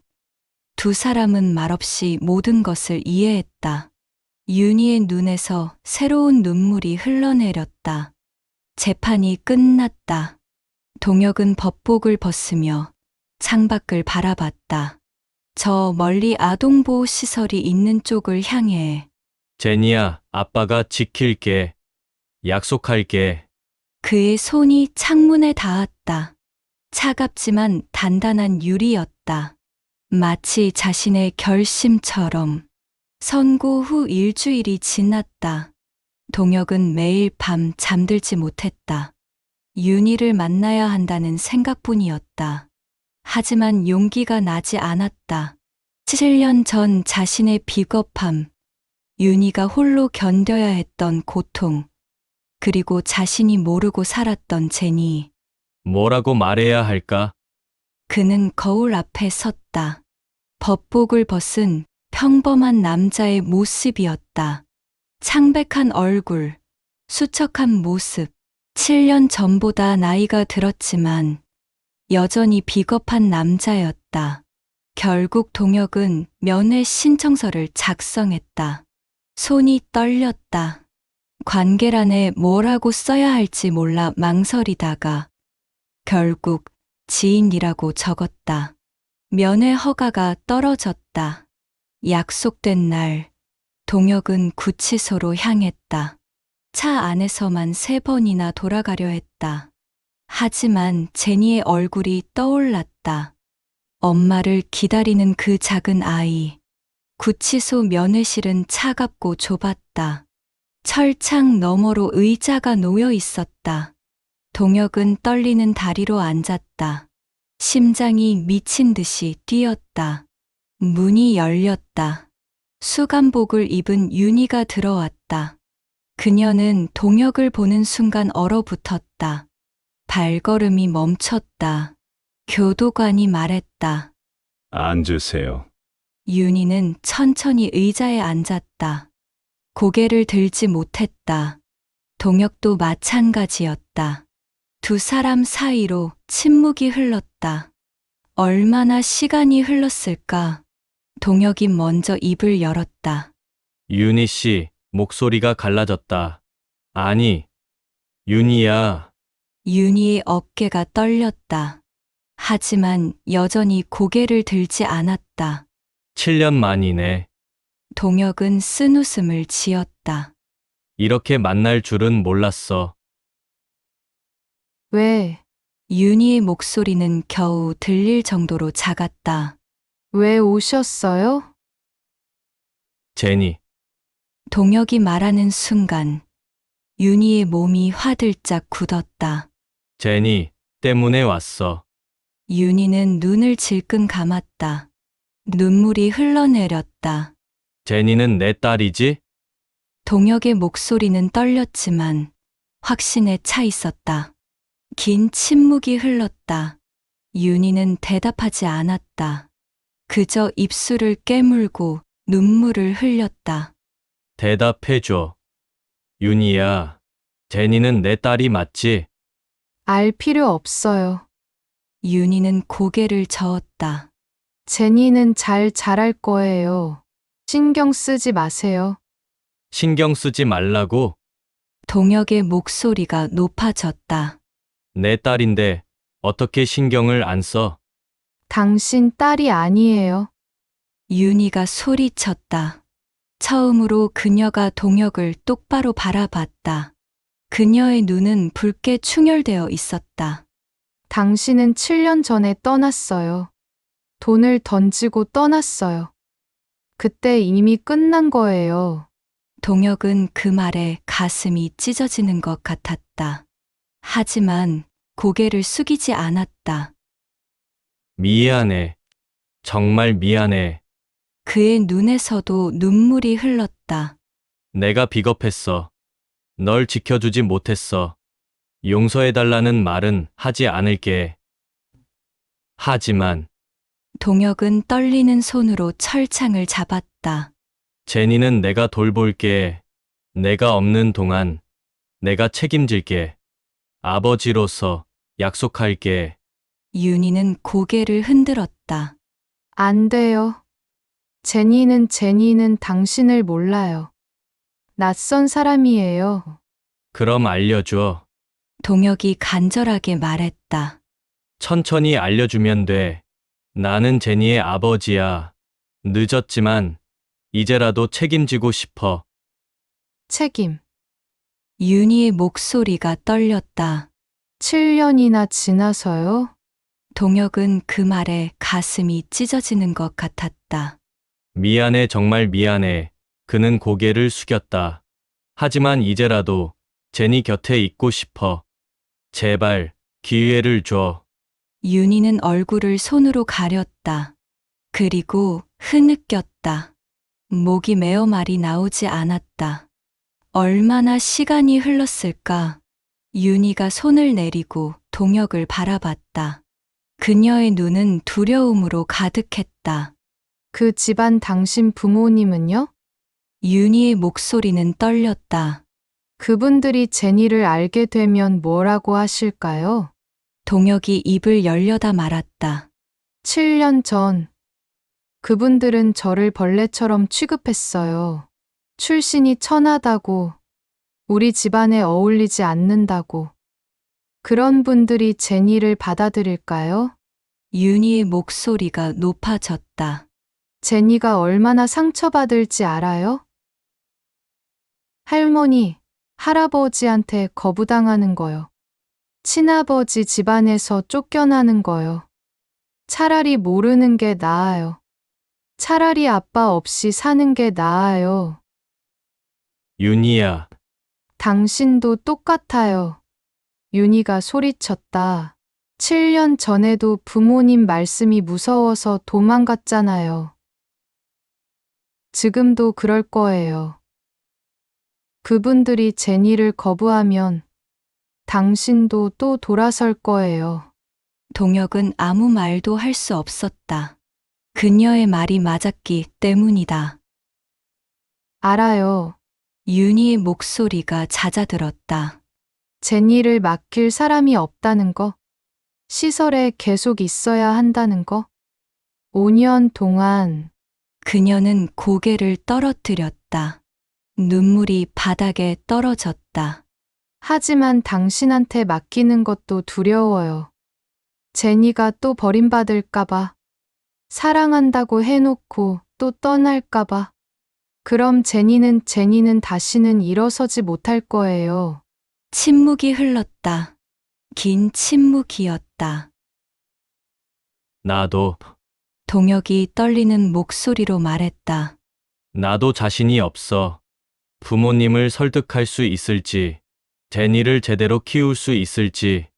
두 사람은 말없이 모든 것을 이해했다. 윤희의 눈에서 새로운 눈물이 흘러내렸다. 재판이 끝났다. 동혁은 법복을 벗으며 창밖을 바라봤다. 저 멀리 아동보호시설이 있는 쪽을 향해. 제니야, 아빠가 지킬게. 약속할게. 그의 손이 창문에 닿았다. 차갑지만 단단한 유리였다. 마치 자신의 결심처럼. 선고 후 일주일이 지났다. 동혁은 매일 밤 잠들지 못했다. 윤희를 만나야 한다는 생각뿐이었다. 하지만 용기가 나지 않았다. 7년 전 자신의 비겁함, 윤희가 홀로 견뎌야 했던 고통, 그리고 자신이 모르고 살았던 제니. 뭐라고 말해야 할까? 그는 거울 앞에 섰다. 법복을 벗은 평범한 남자의 모습이었다. 창백한 얼굴, 수척한 모습. 7년 전보다 나이가 들었지만 여전히 비겁한 남자였다. 결국 동혁은 면회 신청서를 작성했다. 손이 떨렸다. 관계란에 뭐라고 써야 할지 몰라 망설이다가 결국 지인이라고 적었다. 면회 허가가 떨어졌다. 약속된 날, 동혁은 구치소로 향했다. 차 안에서만 3번이나 돌아가려 했다. 하지만 제니의 얼굴이 떠올랐다. 엄마를 기다리는 그 작은 아이. 구치소 면회실은 차갑고 좁았다. 철창 너머로 의자가 놓여 있었다. 동혁은 떨리는 다리로 앉았다. 심장이 미친 듯이 뛰었다. 문이 열렸다. 수감복을 입은 윤희가 들어왔다. 그녀는 동혁을 보는 순간 얼어붙었다. 발걸음이 멈췄다. 교도관이 말했다. 앉으세요. 윤희는 천천히 의자에 앉았다. 고개를 들지 못했다. 동혁도 마찬가지였다. 두 사람 사이로 침묵이 흘렀다. 얼마나 시간이 흘렀을까? 동혁이 먼저 입을 열었다. 윤희 씨, 목소리가 갈라졌다. 아니, 윤희야. 윤희의 어깨가 떨렸다. 하지만 여전히 고개를 들지 않았다. 7년 만이네. 동혁은 쓴웃음을 지었다. 이렇게 만날 줄은 몰랐어. 왜? 윤희의 목소리는 겨우 들릴 정도로 작았다. 왜 오셨어요? 제니, 동혁이 말하는 순간 윤희의 몸이 화들짝 굳었다. 제니 때문에 왔어. 윤희는 눈을 질끈 감았다. 눈물이 흘러내렸다. 제니는 내 딸이지? 동혁의 목소리는 떨렸지만 확신에 차 있었다. 긴 침묵이 흘렀다. 윤희는 대답하지 않았다. 그저 입술을 깨물고 눈물을 흘렸다. 대답해줘. 윤희야, 제니는 내 딸이 맞지? 알 필요 없어요. 윤희는 고개를 저었다. 제니는 잘 자랄 거예요. 신경 쓰지 마세요. 신경 쓰지 말라고? 동혁의 목소리가 높아졌다. 내 딸인데 어떻게 신경을 안 써? 당신 딸이 아니에요. 윤희가 소리쳤다. 처음으로 그녀가 동혁을 똑바로 바라봤다. 그녀의 눈은 붉게 충혈되어 있었다. 당신은 7년 전에 떠났어요. 돈을 던지고 떠났어요. 그때 이미 끝난 거예요. 동혁은 그 말에 가슴이 찢어지는 것 같았다. 하지만 고개를 숙이지 않았다. 미안해. 정말 미안해. 그의 눈에서도 눈물이 흘렀다. 내가 비겁했어. 널 지켜주지 못했어. 용서해달라는 말은 하지 않을게. 하지만 동혁은 떨리는 손으로 철창을 잡았다. 제니는 내가 돌볼게. 내가 없는 동안 내가 책임질게. 아버지로서 약속할게. 윤희는 고개를 흔들었다. 안 돼요. 제니는 당신을 몰라요. 낯선 사람이에요. 그럼 알려줘. 동혁이 간절하게 말했다. 천천히 알려주면 돼. 나는 제니의 아버지야. 늦었지만 이제라도 책임지고 싶어. 책임. 윤희의 목소리가 떨렸다. 7년이나 지나서요? 동혁은 그 말에 가슴이 찢어지는 것 같았다. 미안해, 정말 미안해. 그는 고개를 숙였다. 하지만 이제라도 제니 곁에 있고 싶어. 제발 기회를 줘. 윤희는 얼굴을 손으로 가렸다. 그리고 흐느꼈다. 목이 메어 말이 나오지 않았다. 얼마나 시간이 흘렀을까? 윤희가 손을 내리고 동혁을 바라봤다. 그녀의 눈은 두려움으로 가득했다. 그 집안 당신 부모님은요? 윤희의 목소리는 떨렸다. 그분들이 제니를 알게 되면 뭐라고 하실까요? 동혁이 입을 열려다 말았다. 7년 전, 그분들은 저를 벌레처럼 취급했어요. 출신이 천하다고, 우리 집안에 어울리지 않는다고. 그런 분들이 제니를 받아들일까요? 윤희의 목소리가 높아졌다. 제니가 얼마나 상처받을지 알아요? 할머니, 할아버지한테 거부당하는 거요. 친아버지 집안에서 쫓겨나는 거요. 차라리 모르는 게 나아요. 차라리 아빠 없이 사는 게 나아요. 윤희야, 당신도 똑같아요. 윤희가 소리쳤다. 7년 전에도 부모님 말씀이 무서워서 도망갔잖아요. 지금도 그럴 거예요. 그분들이 제니를 거부하면 당신도 또 돌아설 거예요. 동혁은 아무 말도 할 수 없었다. 그녀의 말이 맞았기 때문이다. 알아요. 윤희의 목소리가 잦아들었다. 제니를 맡길 사람이 없다는 거. 시설에 계속 있어야 한다는 거. 5년 동안. 그녀는 고개를 떨어뜨렸다. 눈물이 바닥에 떨어졌다. 하지만 당신한테 맡기는 것도 두려워요. 제니가 또 버림받을까봐. 사랑한다고 해놓고 또 떠날까봐. 그럼 제니는 다시는 일어서지 못할 거예요. 침묵이 흘렀다. 긴 침묵이었다. 나도, 동혁이 떨리는 목소리로 말했다. 나도 자신이 없어. 부모님을 설득할 수 있을지, 제니를 제대로 키울 수 있을지.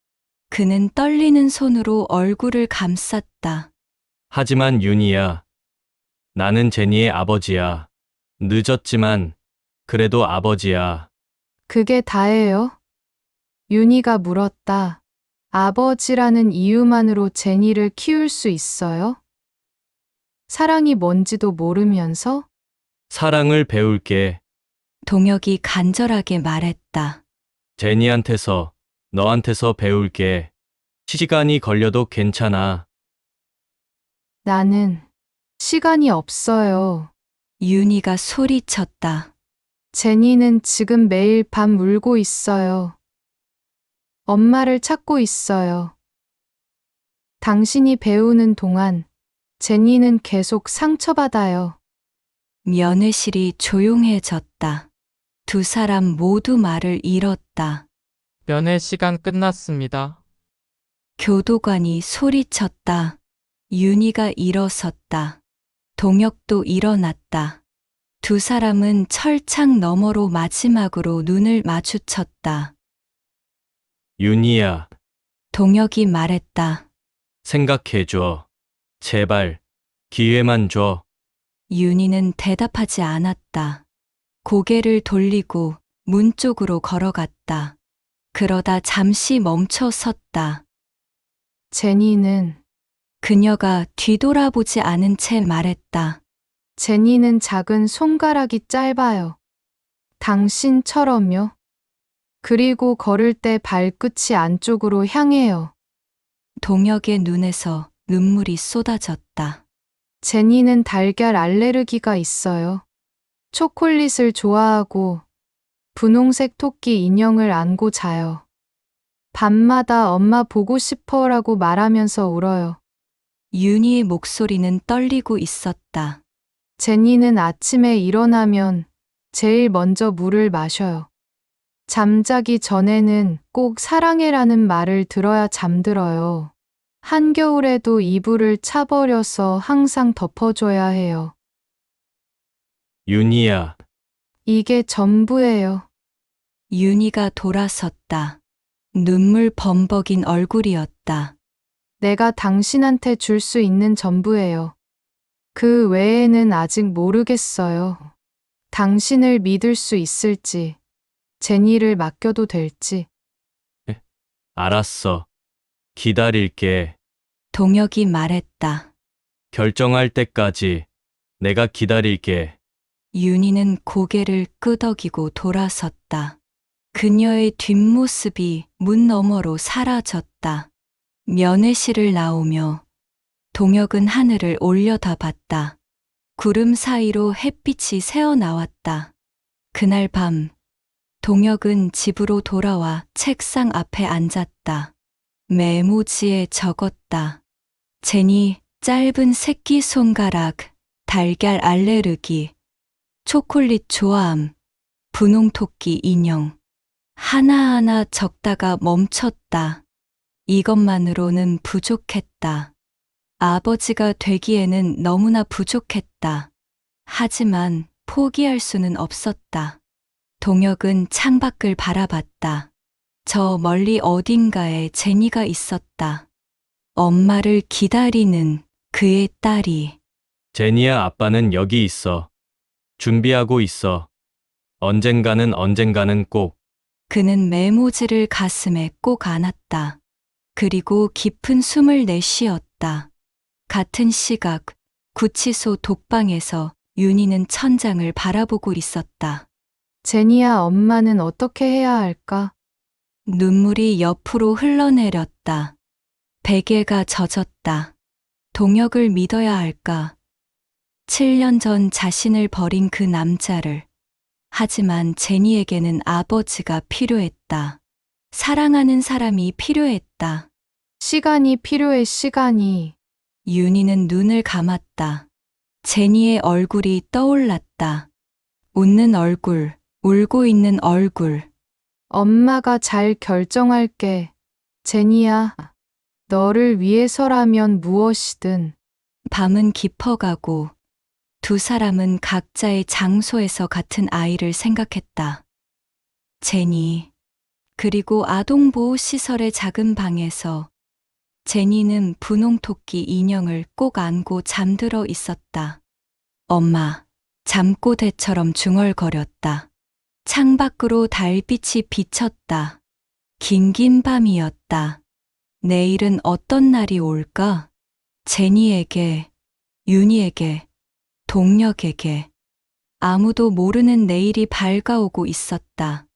그는 떨리는 손으로 얼굴을 감쌌다. 하지만 윤희야, 나는 제니의 아버지야. 늦었지만, 그래도 아버지야. 그게 다예요? 윤희가 물었다. 아버지라는 이유만으로 제니를 키울 수 있어요? 사랑이 뭔지도 모르면서? 사랑을 배울게. 동혁이 간절하게 말했다. 제니한테서, 너한테서 배울게. 시간이 걸려도 괜찮아. 나는 시간이 없어요. 윤희가 소리쳤다. 제니는 지금 매일 밤 울고 있어요. 엄마를 찾고 있어요. 당신이 배우는 동안 제니는 계속 상처받아요. 면회실이 조용해졌다. 두 사람 모두 말을 잃었다. 면회 시간 끝났습니다. 교도관이 소리쳤다. 윤희가 일어섰다. 동혁도 일어났다. 두 사람은 철창 너머로 마지막으로 눈을 마주쳤다. 윤희야, 동혁이 말했다. 생각해줘. 제발, 기회만 줘. 윤희는 대답하지 않았다. 고개를 돌리고 문 쪽으로 걸어갔다. 그러다 잠시 멈춰 섰다. 제니는 그녀가 뒤돌아보지 않은 채 말했다. 제니는 작은 손가락이 짧아요. 당신처럼요. 그리고 걸을 때 발끝이 안쪽으로 향해요. 동혁의 눈에서 눈물이 쏟아졌다. 제니는 달걀 알레르기가 있어요. 초콜릿을 좋아하고 분홍색 토끼 인형을 안고 자요. 밤마다 엄마 보고 싶어라고 말하면서 울어요. 윤희의 목소리는 떨리고 있었다. 제니는 아침에 일어나면 제일 먼저 물을 마셔요. 잠자기 전에는 꼭 사랑해라는 말을 들어야 잠들어요. 한겨울에도 이불을 차버려서 항상 덮어줘야 해요. 윤희야, 이게 전부예요. 윤희가 돌아섰다. 눈물 범벅인 얼굴이었다. 내가 당신한테 줄 수 있는 전부예요. 그 외에는 아직 모르겠어요. 당신을 믿을 수 있을지, 제니를 맡겨도 될지. 알았어. 기다릴게. 동혁이 말했다. 결정할 때까지 내가 기다릴게. 윤희는 고개를 끄덕이고 돌아섰다. 그녀의 뒷모습이 문 너머로 사라졌다. 면회실을 나오며 동혁은 하늘을 올려다봤다. 구름 사이로 햇빛이 새어나왔다. 그날 밤 동혁은 집으로 돌아와 책상 앞에 앉았다. 메모지에 적었다. 제니, 짧은 새끼손가락, 달걀 알레르기, 초콜릿 좋아함, 분홍토끼 인형. 하나하나 적다가 멈췄다. 이것만으로는 부족했다. 아버지가 되기에는 너무나 부족했다. 하지만 포기할 수는 없었다. 동혁은 창밖을 바라봤다. 저 멀리 어딘가에 제니가 있었다. 엄마를 기다리는 그의 딸이. 제니야, 아빠는 여기 있어. 준비하고 있어. 언젠가는 꼭. 그는 메모지를 가슴에 꼭 안았다. 그리고 깊은 숨을 내쉬었다. 같은 시각, 구치소 독방에서 윤희는 천장을 바라보고 있었다. 제니야, 엄마는 어떻게 해야 할까? 눈물이 옆으로 흘러내렸다. 베개가 젖었다. 동혁을 믿어야 할까? 7년 전 자신을 버린 그 남자를. 하지만 제니에게는 아버지가 필요했다. 사랑하는 사람이 필요했다. 시간이 필요해, 시간이. 윤희는 눈을 감았다. 제니의 얼굴이 떠올랐다. 웃는 얼굴, 울고 있는 얼굴. 엄마가 잘 결정할게. 제니야, 너를 위해서라면 무엇이든. 밤은 깊어가고 두 사람은 각자의 장소에서 같은 아이를 생각했다. 제니. 그리고 아동보호시설의 작은 방에서 제니는 분홍토끼 인형을 꼭 안고 잠들어 있었다. 엄마, 잠꼬대처럼 중얼거렸다. 창밖으로 달빛이 비쳤다. 긴긴 밤이었다. 내일은 어떤 날이 올까? 제니에게, 윤희에게, 동력에게 아무도 모르는 내일이 밝아오고 있었다.